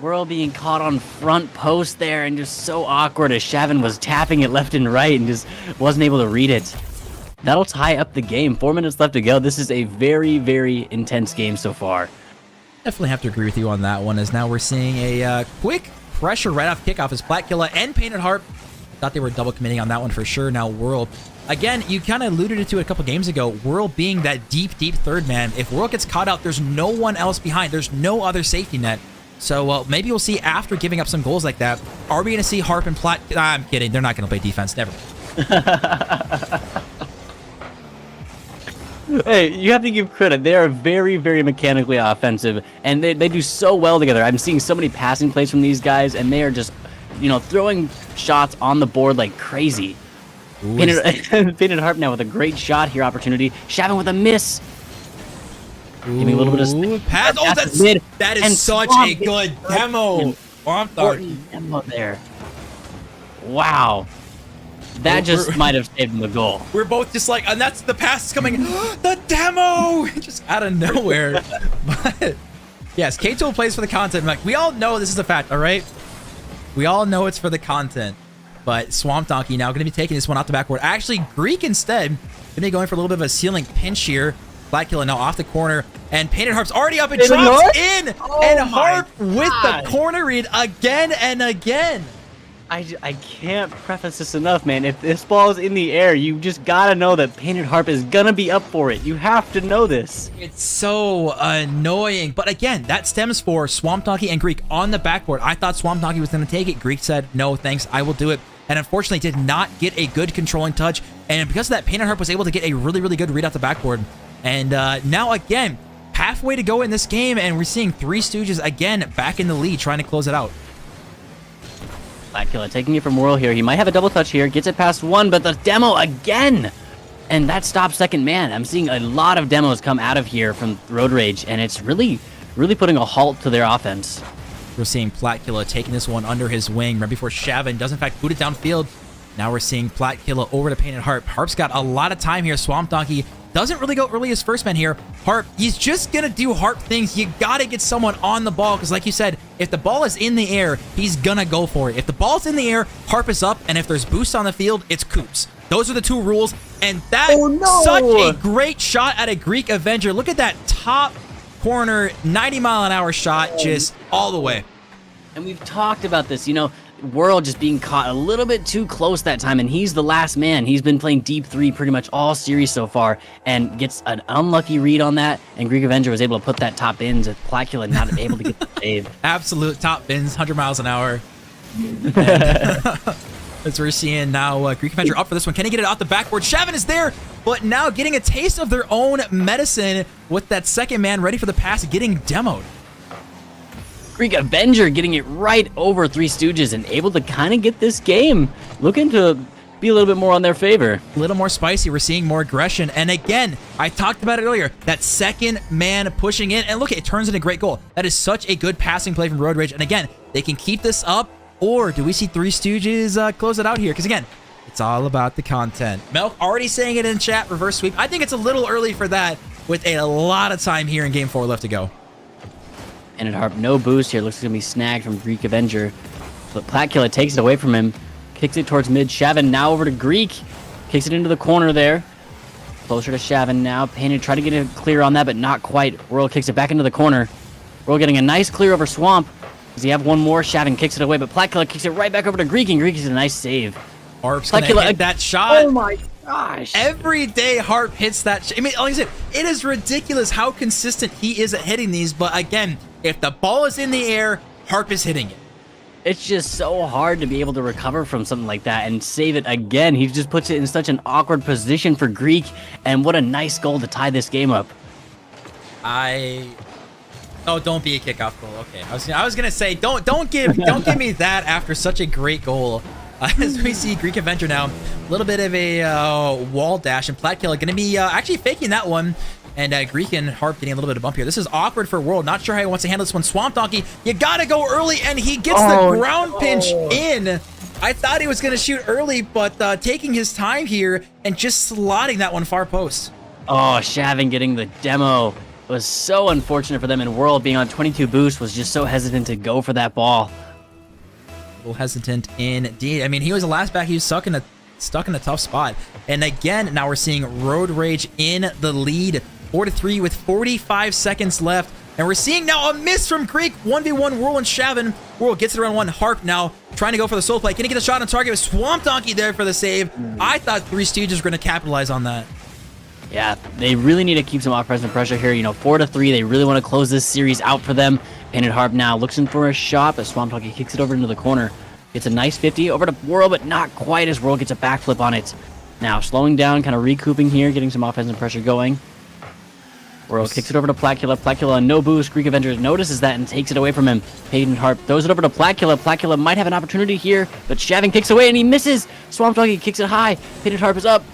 Whirl being caught on front post there, and just so awkward as Shavin was tapping it left and right and just wasn't able to read it. That'll tie up the game. 4 minutes left to go. This is a very, very intense game so far. Definitely have to agree with you on that one, as now we're seeing a quick pressure right off kickoff as Platkilla and Painted Heart. I thought they were double committing on that one for sure. Now Whirl. Again, you kind of alluded to it a couple games ago. Whirl being that deep, deep third man. If Whirl gets caught out, there's no one else behind. There's no other safety net. So maybe we'll see after giving up some goals like that. Are we going to see Harp and Plat... I'm kidding. They're not going to play defense. Never. Hey, you have to give credit. They are very, very mechanically offensive, and they do so well together. I'm seeing so many passing plays from these guys, and they are just, you know, throwing shots on the board like crazy. Painted Harp now with a great shot here opportunity. Shavin with a miss. Give me a little bit of pass. Oh, that is such a good demo. Demo there. Wow. That just might have saved him the goal. We're both just like, and that's the pass is coming. The demo! Just out of nowhere. But yes, K-Tool plays for the content. Like, we all know this is a fact, all right? We all know it's for the content. But Swamp Donkey now going to be taking this one off the backboard. Actually, Greek instead going to be going for a little bit of a ceiling pinch here. Platkilla now off the corner, and Painted Harp's already up and drops in. Oh, and Harp with the corner read again and again. I can't preface this enough, man. If this ball is in the air, you just gotta know that Painted Harp is gonna be up for it. You have to know this. It's so annoying. But again, that stems for Swamp Donkey and Greek on the backboard. I thought Swamp Donkey was gonna take it. Greek said, no, thanks, I will do it. And unfortunately did not get a good controlling touch. And because of that, Painted Harp was able to get a really, really good read off the backboard. And now again, halfway to go in this game, and we're seeing Three Stooges again back in the lead, trying to close it out. Platkilla taking it from Whirl here. He might have a double touch here. Gets it past one, but the demo again! And that stops second man. I'm seeing a lot of demos come out of here from Road Rage, and it's really, really putting a halt to their offense. We're seeing Platkilla taking this one under his wing right before Shavin does in fact boot it downfield. Now we're seeing Platkilla over to Painted Harp. Harp's got a lot of time here. Swamp Donkey doesn't really go early as first man here. Harp, he's just going to do Harp things. You got to get someone on the ball because like you said, if the ball is in the air, he's going to go for it. If the ball's in the air, Harp is up, and if there's boosts on the field, it's Coops. Those are the two rules, and that's such a great shot at a Greek Avenger. Look at that top corner 90-mile-an-hour shot just all the way. And we've talked about this, you know, Whirl just being caught a little bit too close that time, and he's the last man. He's been playing deep three pretty much all series so far, and gets an unlucky read on that, and Greek Avenger was able to put that top in to Platkilla not able to get the save. Absolute top bins, 100 miles an hour. As we're seeing now, Greek Avenger up for this one. Can he get it off the backboard? Shavin is there, but now getting a taste of their own medicine with that second man ready for the pass, getting demoed. Greek Avenger getting it right over Three Stooges and able to kind of get this game looking to be a little bit more on their favor. A little more spicy. We're seeing more aggression. And again, I talked about it earlier, that second man pushing in. And look, it turns into a great goal. That is such a good passing play from Road Rage. And again, they can keep this up, or do we see Three Stooges close it out here? Because again, it's all about the content. Melk already saying it in chat, reverse sweep. I think it's a little early for that with a lot of time here in Game 4 left to go. And at Harp, no boost here. Looks like it's going to be snagged from Greek Avenger. But Platkilla takes it away from him. Kicks it towards mid. Shavin now over to Greek. Kicks it into the corner there. Closer to Shavin now. Painted, try to get it clear on that, but not quite. Whirl kicks it back into the corner. Whirl getting a nice clear over Swamp. Does he have one more? Shavin kicks it away, but Platkilla kicks it right back over to Greek, and Greek is a nice save. Harp's going to hit that shot. Oh my gosh. Every day Harp hits that. I mean, like I said, it is ridiculous how consistent he is at hitting these, but again, if the ball is in the air, Harp is hitting it. It's just so hard to be able to recover from something like that and save it again. He just puts it in such an awkward position for Greek, and what a nice goal to tie this game up. Oh, don't be a kickoff goal. Okay, I was gonna say don't give me that after such a great goal. As we see Greek Avenger now, a little bit of a wall dash, and Platkiller gonna be actually faking that one. And Greek and Harp getting a little bit of bump here. This is awkward for World. Not sure how he wants to handle this one. Swamp Donkey, you gotta go early, and he gets the ground pinch in. I thought he was gonna shoot early, but taking his time here and just slotting that one far post. Oh, Shavin getting the demo was so unfortunate for them, and World being on 22 boost was just so hesitant to go for that ball. A little hesitant indeed. I mean, he was the last back. He was stuck in a tough spot. And again, now we're seeing Road Rage in the lead. 4-3 with 45 seconds left. And we're seeing now a miss from Greek. 1v1 Whirl and Shavin. Whirl gets it around one. Harp now trying to go for the soul play. Can he get a shot on target with Swamp Donkey there for the save? I thought Three Stooges were going to capitalize on that. Yeah, they really need to keep some off-present pressure here. 4-3. They really want to close this series out for them. Painted Harp now looking for a shot, but Swamp Donkey kicks it over into the corner. Gets a nice 50 over to Whirl, but not quite as Whirl gets a backflip on it. Now slowing down, kind of recouping here, getting some offensive pressure going. Whirl kicks it over to Platkiller. Platkiller on no boost. Greek Avenger notices that and takes it away from him. Painted Harp throws it over to Platkiller. Platkiller might have an opportunity here, but Shavin kicks away and he misses. Swamp Donkey kicks it high. Painted Harp is up.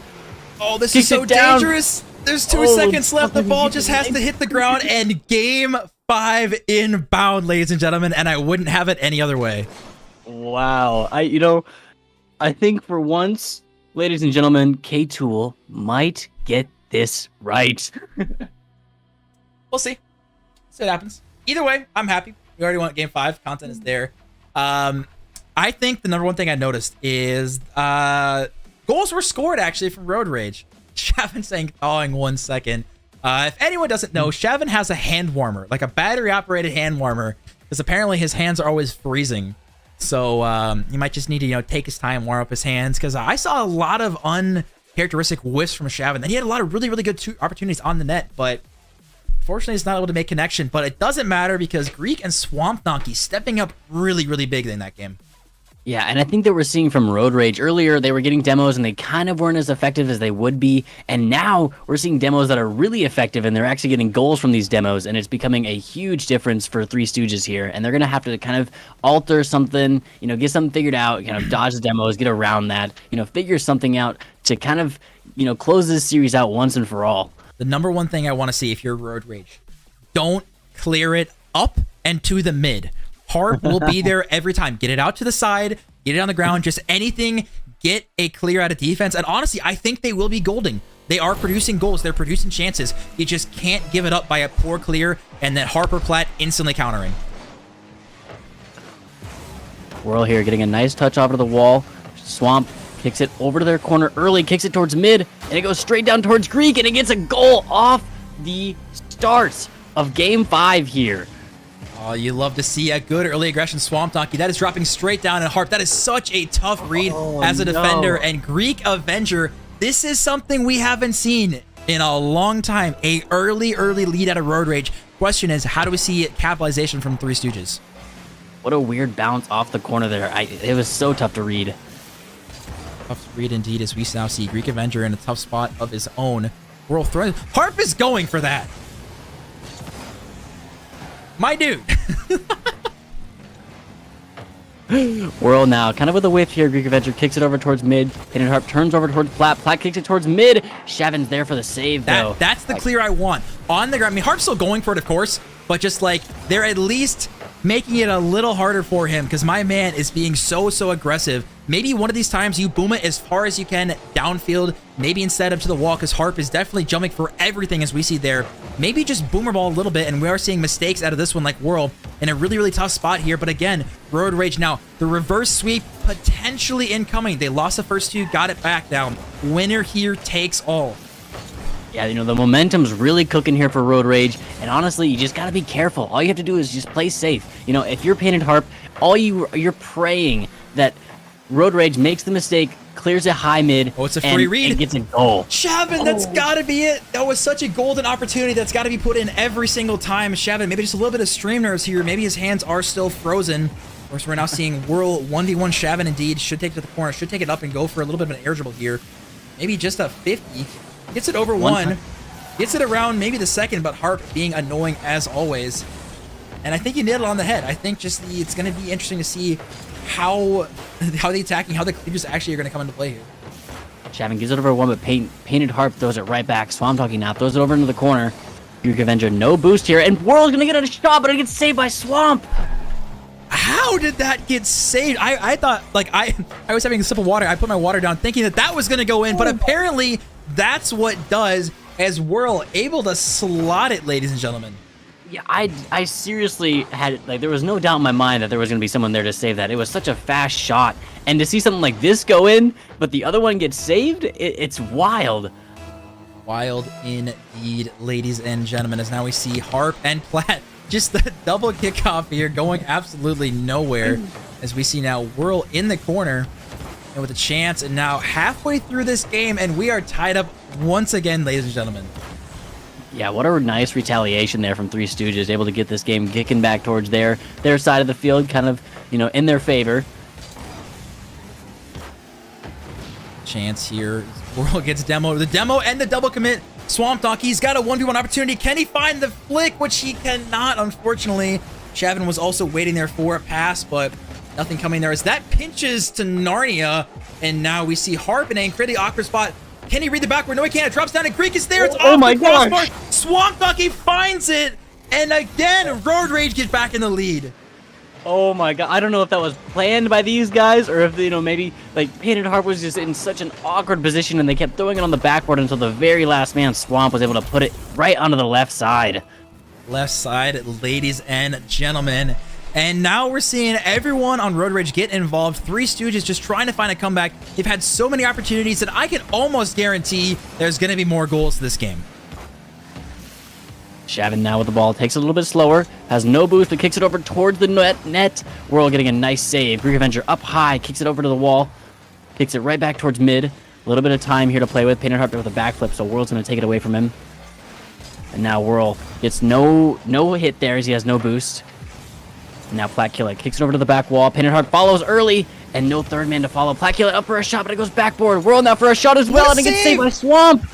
Oh, this is so dangerous. There's 2 seconds left. The ball just has to hit the ground, and game 5 inbound, ladies and gentlemen, and I wouldn't have it any other way. Wow. I think for once, ladies and gentlemen, K-Tool might get this right. We'll see. See what happens. Either way, I'm happy. We already won game 5. Content is there. I think the number one thing I noticed is goals were scored actually from Road Rage. Shavin saying thawing 1 second. If anyone doesn't know, Shavin has a hand warmer, like a battery operated hand warmer, because apparently his hands are always freezing. So you might just need to take his time, warm up his hands, because I saw a lot of uncharacteristic whiffs from Shavin. Then he had a lot of really good opportunities on the net, but fortunately he's not able to make connection. But it doesn't matter because Greek and Swamp Donkey stepping up really big in that game. Yeah, and I think that we're seeing from Road Rage earlier, they were getting demos and they kind of weren't as effective as they would be. And now we're seeing demos that are really effective and they're actually getting goals from these demos. And it's becoming a huge difference for Three Stooges here. And they're going to have to kind of alter something, get something figured out, kind of dodge the demos, get around that, figure something out to kind of, close this series out once and for all. The number one thing I want to see if you're Road Rage, don't clear it up and to the mid. Harp will be there every time. Get it out to the side, get it on the ground, just anything, get a clear out of defense. And honestly, I think they will be golding. They are producing goals. They're producing chances. You just can't give it up by a poor clear and then Harper Platt instantly countering. Whirl here getting a nice touch over to the wall. Swamp kicks it over to their corner early, kicks it towards mid, and it goes straight down towards Greek, and it gets a goal off the start of game 5 here. Oh, you love to see a good early aggression. Swamp Donkey. That is dropping straight down at Harp. That is such a tough read as a defender. And Greek Avenger, this is something we haven't seen in a long time. A early lead out of Road Rage. Question is, how do we see capitalization from Three Stooges? What a weird bounce off the corner there. It was so tough to read. Tough to read indeed, as we now see Greek Avenger in a tough spot of his own. Whirl throw. Harp is going for that. My dude. Whirl now, kind of with a whiff here. Greek Avenger kicks it over towards mid. Painted Harp turns over towards Platt. Platt kicks it towards mid. Shavin's there for the save, though. That's the clear I want. On the ground. I mean, Harp's still going for it, of course, but just like they're at least making it a little harder for him because my man is being so aggressive. Maybe one of these times you boom it as far as you can downfield, maybe instead up to the wall, because Harp is definitely jumping for everything as we see there. Maybe just boomer ball a little bit, and we are seeing mistakes out of this one like Whirl in a really tough spot here. But again, Road Rage now, the reverse sweep potentially incoming. They lost the first 2, got it back down. Winner here takes all. Yeah, the momentum's really cooking here for Road Rage, and honestly, you just gotta be careful. All you have to do is just play safe. If you're Painted Harp, you're praying that Road Rage makes the mistake, clears it high mid. Oh, it's a free read. And gets a goal. Shavin, that's gotta be it. That was such a golden opportunity that's gotta be put in every single time. Shavin, maybe just a little bit of stream nerves here. Maybe his hands are still frozen. Of course, we're now seeing Whirl 1v1 Shavin indeed. Should take it to the corner. Should take it up and go for a little bit of an air dribble here. Maybe just a 50. Gets it over one. Gets it around maybe the second, but Harp being annoying as always. And I think he nailed it on the head. I think just it's going to be interesting to see how the attacking, how the cleavers actually are going to come into play here. Shavin gives it over one, but Painted Harp throws it right back. Swamp Donkey now throws it over into the corner. Greek Avenger, no boost here, and Whirl's gonna get a shot, but it gets saved by Swamp. How did that get saved? I thought, like, I was having a sip of water. I put my water down thinking that was gonna go in, but apparently that's what does, as Whirl able to slot it, ladies and gentlemen. Yeah, I seriously had, like, there was no doubt in my mind that there was gonna be someone there to save that. It was such a fast shot, and to see something like this go in, but the other one gets saved, it's wild. Wild indeed, ladies and gentlemen, as now we see Harp and Platt, just the double kickoff here going absolutely nowhere, as we see now Whirl in the corner and with a chance, and now halfway through this game, and we are tied up once again, ladies and gentlemen. Yeah, what a nice retaliation there from Three Stooges, able to get this game kicking back towards their side of the field, kind of, you know, in their favor. Chance here. Whirl gets demo. The demo and the double commit. Swamp Donkey's got a 1v1 opportunity. Can he find the flick? Which he cannot, unfortunately. Shavin was also waiting there for a pass, but nothing coming there as that pinches to Narnia. And now we see Harp in a pretty awkward spot. Can he read the backward? No, he can't. It drops down, and Greek is there. It's off the crossbar. Swamp Donkey finds it. And again, Road Rage gets back in the lead. Oh my god, I don't know if that was planned by these guys or if, you know, maybe like Painted Harp was just in such an awkward position and they kept throwing it on the backboard until the very last man, Swamp, was able to put it right onto the left side. Left side, ladies and gentlemen. And now we're seeing everyone on Road Rage get involved. Three Stooges just trying to find a comeback. They've had so many opportunities that I can almost guarantee there's going to be more goals this game. Shavin now with the ball, takes it a little bit slower, has no boost, but kicks it over towards the net. Whirl getting a nice save. Greek Avenger up high, kicks it over to the wall, kicks it right back towards mid. A little bit of time here to play with. Painted Harp with a backflip, so Whirl's going to take it away from him. And now Whirl gets no hit there as he has no boost. And now Platkilla kicks it over to the back wall. Painted Harp follows early, and no third man to follow. Platkilla up for a shot, but it goes backboard. Whirl now for a shot as well, and it gets saved by Swamp.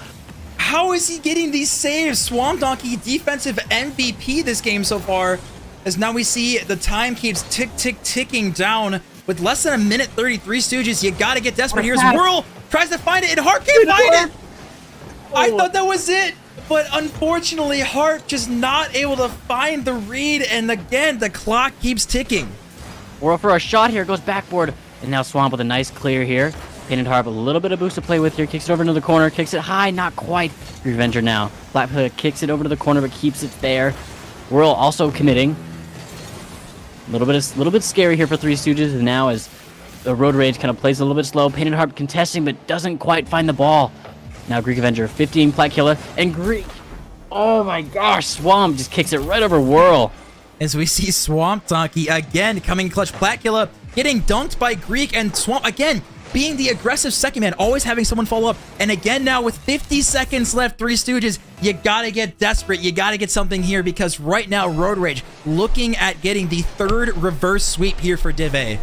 How is he getting these saves? Swamp Donkey, defensive MVP this game so far, as now we see the time keeps ticking down with less than a minute 33. Stooges, you gotta get desperate. Here's Whirl, tries to find it, and Harp can't find it. I thought that was it, but unfortunately, Harp just not able to find the read, and again, the clock keeps ticking. Whirl for a shot here, goes backboard, and now Swamp with a nice clear here. Painted Harp, a little bit of boost to play with here. Kicks it over into the corner. Kicks it high, not quite. Revenger now. Blackhood kicks it over to the corner, but keeps it there. Whirl also committing. A little bit scary here for Three Stooges. And now as the Road Rage kind of plays a little bit slow. Painted Harp contesting, but doesn't quite find the ball. Now Greek Avenger, 15 Platkilla, and Greek. Oh my gosh, Swamp just kicks it right over Whirl. As we see Swamp Donkey again coming clutch. Platkilla getting dunked by Greek, and Swamp again being the aggressive second man, always having someone follow up. And again, now with 50 seconds left, Three Stooges, you gotta get desperate. You gotta get something here, because right now, Road Rage looking at getting the third reverse sweep here for Div A.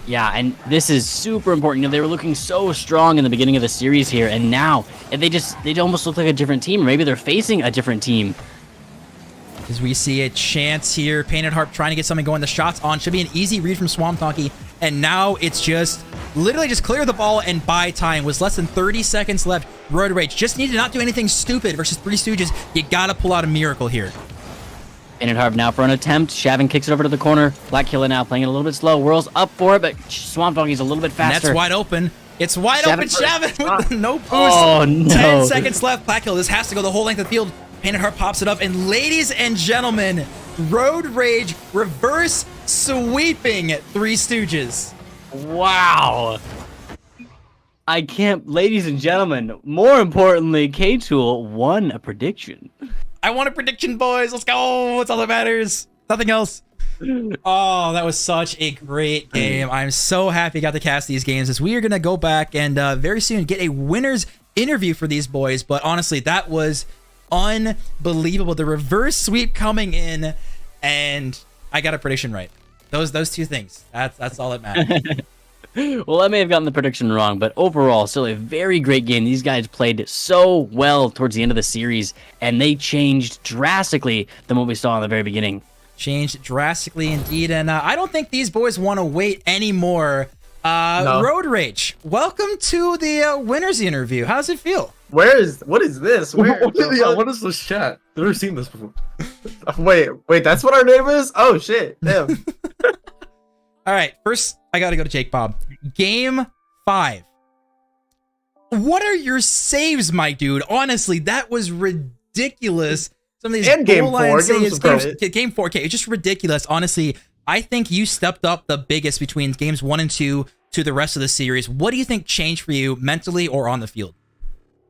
Yeah, and this is super important. You know, they were looking so strong in the beginning of the series here, and now they almost look like a different team, or maybe they're facing a different team. As we see a chance here, Painted Harp trying to get something going. The shots on should be an easy read from Swamp Donkey, and now it's just literally just clear the ball and buy time. Was less than 30 seconds left. Road Rage just need to not do anything stupid versus Three Stooges. You gotta pull out a miracle here. Painted Harp now for an attempt. Shavin kicks it over to the corner. Platkilla now playing it a little bit slow. Whirl's up for it, but Swamp Donkey's a little bit faster. That's wide open. It's wide open, Shavin with no boost. Oh, no. 10 seconds left. Platkilla, this has to go the whole length of the field. Painted Harp pops it up, and ladies and gentlemen, Road Rage reverse sweeping Three Stooges. Wow. I can't, ladies and gentlemen, more importantly, K-Tool won a prediction. I want a prediction, boys. Let's go. That's all that matters. Nothing else. Oh, that was such a great game. I'm so happy I got to cast these games, as we are going to go back and very soon get a winner's interview for these boys. But honestly, that was unbelievable. The reverse sweep coming in, and I got a prediction right. Those two things. That's all that matters. Well, I may have gotten the prediction wrong, but overall, still a very great game. These guys played so well towards the end of the series, and they changed drastically than what we saw in the very beginning. Changed drastically indeed, and I don't think these boys want to wait anymore. No. Road Rage, welcome to the winners interview. How's it feel? What is this? What is this chat? I've never seen this before. Wait, that's what our name is? Oh shit, damn. All right, first I gotta go to Jake Bob. Game 5. What are your saves, my dude? Honestly, that was ridiculous. Some of these and game 4, game 4. Okay, it's just ridiculous. Honestly, I think you stepped up the biggest between games 1 and 2 to the rest of the series. What do you think changed for you mentally or on the field?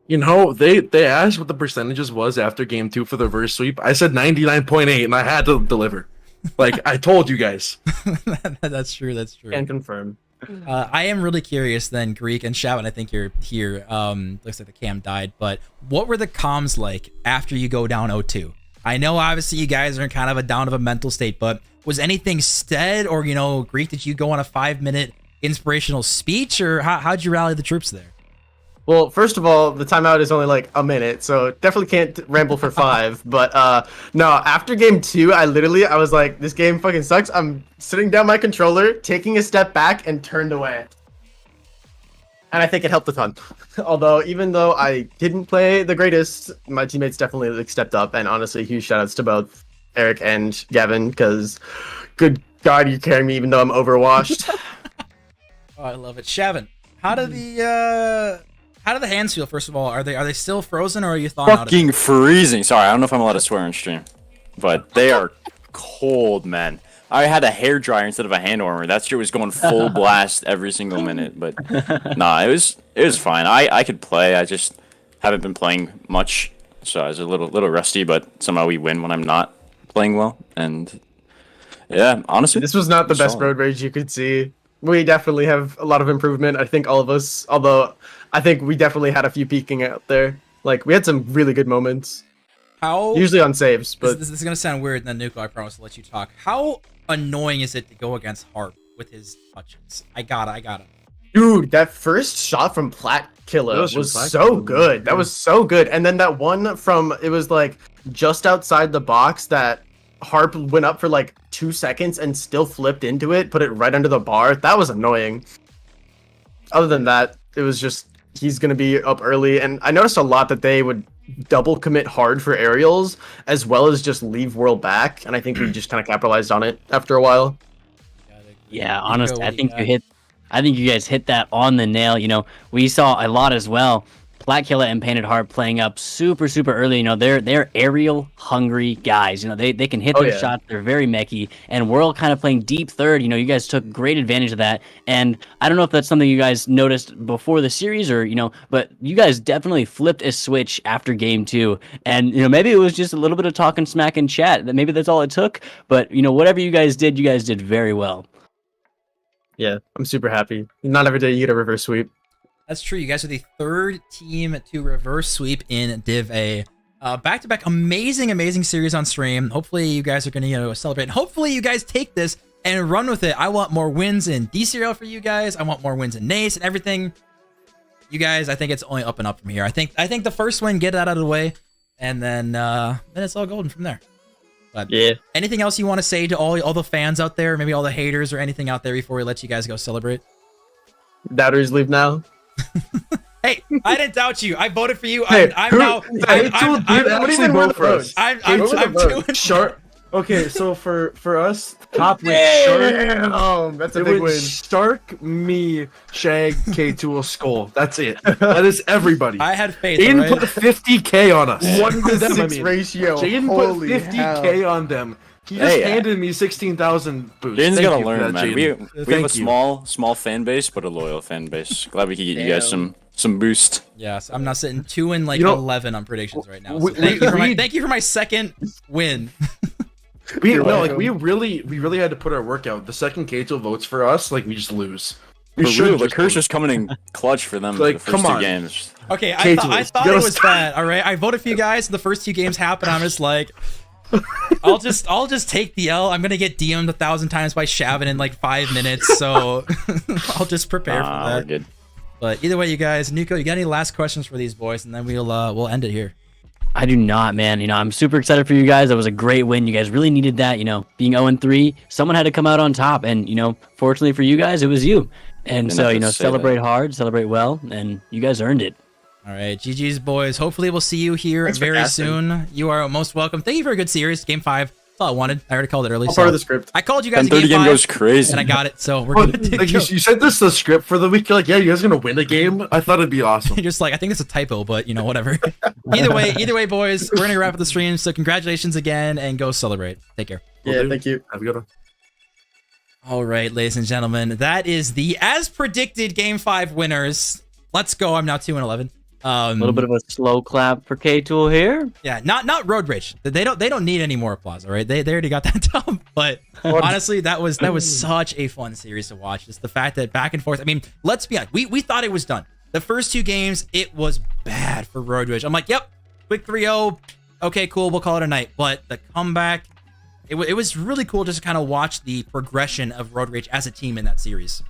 You know, they asked what the percentages was after game 2 for the reverse sweep. I said 99.8, and I had to deliver. Like, I told you guys. That's true. That's true. Can confirm. I am really curious then, Greek and Shavin, I think you're here. Looks like the cam died, but what were the comms like after you go down 0-2? I know obviously you guys are in kind of a down of a mental state, but was anything said, or, you know, Greek, did you go on a 5-minute inspirational speech, or how'd you rally the troops there? Well, first of all, the timeout is only like a minute, so definitely can't ramble for 5. But no, after game 2, I was like, this game fucking sucks. I'm sitting down my controller, taking a step back, and turned away. And I think it helped a ton. Although, even though I didn't play the greatest, my teammates definitely like, stepped up. And honestly, huge shoutouts to both Eric and Gavin, because good God, you're carrying me even though I'm overwashed. Oh, I love it. Shavin, how do the hands feel? First of all, are they still frozen, or are you thawing out? Fucking freezing. Sorry, I don't know if I'm allowed to swear on stream, but they are cold, man. I had a hair dryer instead of a hand warmer. That shit was going full blast every single minute. But nah, it was fine. I could play. I just haven't been playing much, so I was a little rusty. But somehow we win when I'm not playing well. And yeah, honestly, this was not the best road rage you could see. We definitely have a lot of improvement. I think all of us, although I think we definitely had a few peaking out there. Like, we had some really good moments. Usually on saves, but... This is going to sound weird, and then Nuko, I promise to let you talk. How annoying is it to go against Harp with his touches? I got it. Dude, that first shot from Platkilla was so good. That was so good. And then that one from, it was like just outside the box that Harp went up for like 2 seconds and still flipped into it, put it right under the bar. That was annoying. Other than that, it was just, he's going to be up early. And I noticed a lot that they would double commit hard for aerials as well as just leave world back. And I think we just kind of capitalized on it after a while. Yeah, honestly, I think you guys hit that on the nail. You know, we saw a lot as well. Platkilla and Painted Harp playing up super early. You know, they're aerial hungry guys. You know, they can hit their shots. They're very mechgy, and we're all kind of playing deep third. You know, you guys took great advantage of that. And I don't know if that's something you guys noticed before the series, or, you know, but you guys definitely flipped a switch after game 2. And, you know, maybe it was just a little bit of talking smack in chat. That maybe that's all it took. But, you know, whatever you guys did very well. Yeah, I'm super happy. Not every day you get a reverse sweep. That's true. You guys are the 3rd team to reverse sweep in Div A. Back-to-back amazing series on stream. Hopefully you guys are going to, you know, celebrate. And hopefully you guys take this and run with it. I want more wins in DCRL for you guys. I want more wins in NACE and everything. You guys, I think it's only up and up from here. I think the first win, get that out of the way, and then it's all golden from there. But yeah. Anything else you want to say to all the fans out there, maybe all the haters or anything out there before we let you guys go celebrate? Doubters leave now. Hey, I didn't doubt you. I voted for you. Hey, I'm doing Shark. Okay, so for us, top with Shark. That's a big win. Shark, me, Shag, K2, Skull. That's it. That is everybody. I had faith. Jaden put 50K on us. 1-to-6 ratio. Jaden put 50K on them. He just handed me 16,000 boosts. Jaden's gotta learn, man. We have a small fan base, but a loyal fan base. Glad we could get you guys some boost. Yes, I'm not sitting 2 and like 11 on predictions right now. So thank you for my second win. We really had to put our work out. The second Kato votes for us, like, we just lose. The curse was coming in clutch for them. Like, the first come on. 2 games. Okay, I thought it was bad. All right, I voted for you guys. The first 2 games happened. I'm just like, I'll just take the L. I'm gonna get DM'd 1,000 times by Shavin in like 5 minutes, so I'll just prepare for We're that. good. But either way, you guys, Nico, you got any last questions for these boys, and then we'll end it here. I do not, man. I'm super excited for you guys. That was a great win. You guys really needed that. Being 0-3, someone had to come out on top, and fortunately for you guys, it was you. And so celebrate hard, celebrate well, and you guys earned it. All right, GG's boys. Hopefully we'll see you here very soon. You are most welcome. Thank you for a good series. Game 5. That's all I wanted. I already called it early. All part of the script. I called you guys in 10:30 game game 5, goes crazy. and I got it. So we're good to Like go. you sent this the script for the week. You're like, yeah, you guys are gonna win a game. I thought it'd be awesome. You're just like, I think it's a typo, but whatever. either way, boys, we're gonna wrap up the stream. So congratulations again, and go celebrate. Take care. Yeah, thank you. Have a good one. All right, ladies and gentlemen, that is the as predicted game 5 winners. Let's go. I'm now 2-11. A little bit of a slow clap for K-Tool here. Yeah, not Road Rage. They don't need any more applause. All right, they already got that done. But honestly, that was such a fun series to watch. Just the fact that back and forth. I mean, let's be honest. We thought it was done. The first 2 games, it was bad for Road Rage. I'm like, yep, quick 3-0. Okay, cool. We'll call it a night. But the comeback, it was really cool just to kind of watch the progression of Road Rage as a team in that series.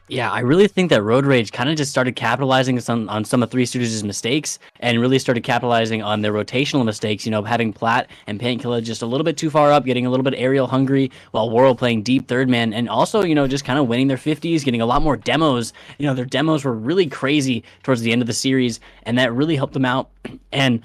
Yeah, I really think that Road Rage kind of just started capitalizing on some of Three Stooges' mistakes and really started capitalizing on their rotational mistakes, having Platt and Painkiller just a little bit too far up, getting a little bit aerial hungry, while Worrell playing deep third man, and also, just kind of winning their 50s, getting a lot more demos. Their demos were really crazy towards the end of the series, and that really helped them out. And,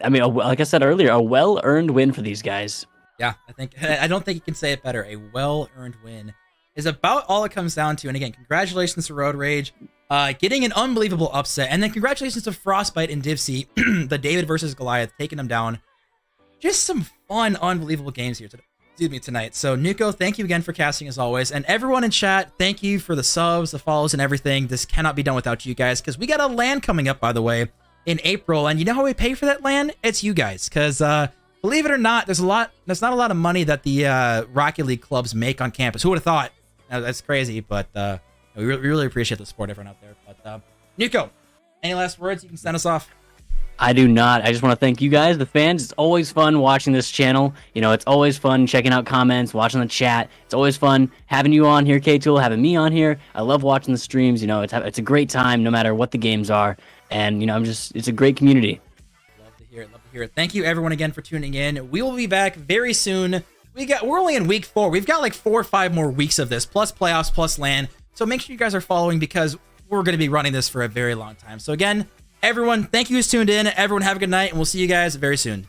I mean, like I said earlier, a well-earned win for these guys. Yeah, I don't think you can say it better. A well-earned win is about all it comes down to. And again, congratulations to Road Rage, getting an unbelievable upset. And then congratulations to Frostbite and Divsy, the David versus Goliath, taking them down. Just some fun, unbelievable games here tonight. So, Nico, thank you again for casting as always. And everyone in chat, thank you for the subs, the follows, and everything. This cannot be done without you guys, because we got a LAN coming up, by the way, in April. And you know how we pay for that LAN? It's you guys, because believe it or not, there's not a lot of money that the Rocket League clubs make on campus. Who would have thought? That's crazy, but we really appreciate the support, everyone out there. But Nico, any last words? You can send us off. I do not. I just want to thank you guys, the fans. It's always fun watching this channel. It's always fun checking out comments, watching the chat. It's always fun having you on here, K-Tool, having me on here. I love watching the streams. It's a great time no matter what the games are. And, it's a great community. Love to hear it. Thank you, everyone, again for tuning in. We will be back very soon. We're only in week 4. We've got like 4 or 5 more weeks of this, plus playoffs, plus LAN. So make sure you guys are following, because we're going to be running this for a very long time. So again, everyone, thank you who's tuned in. Everyone have a good night, and we'll see you guys very soon.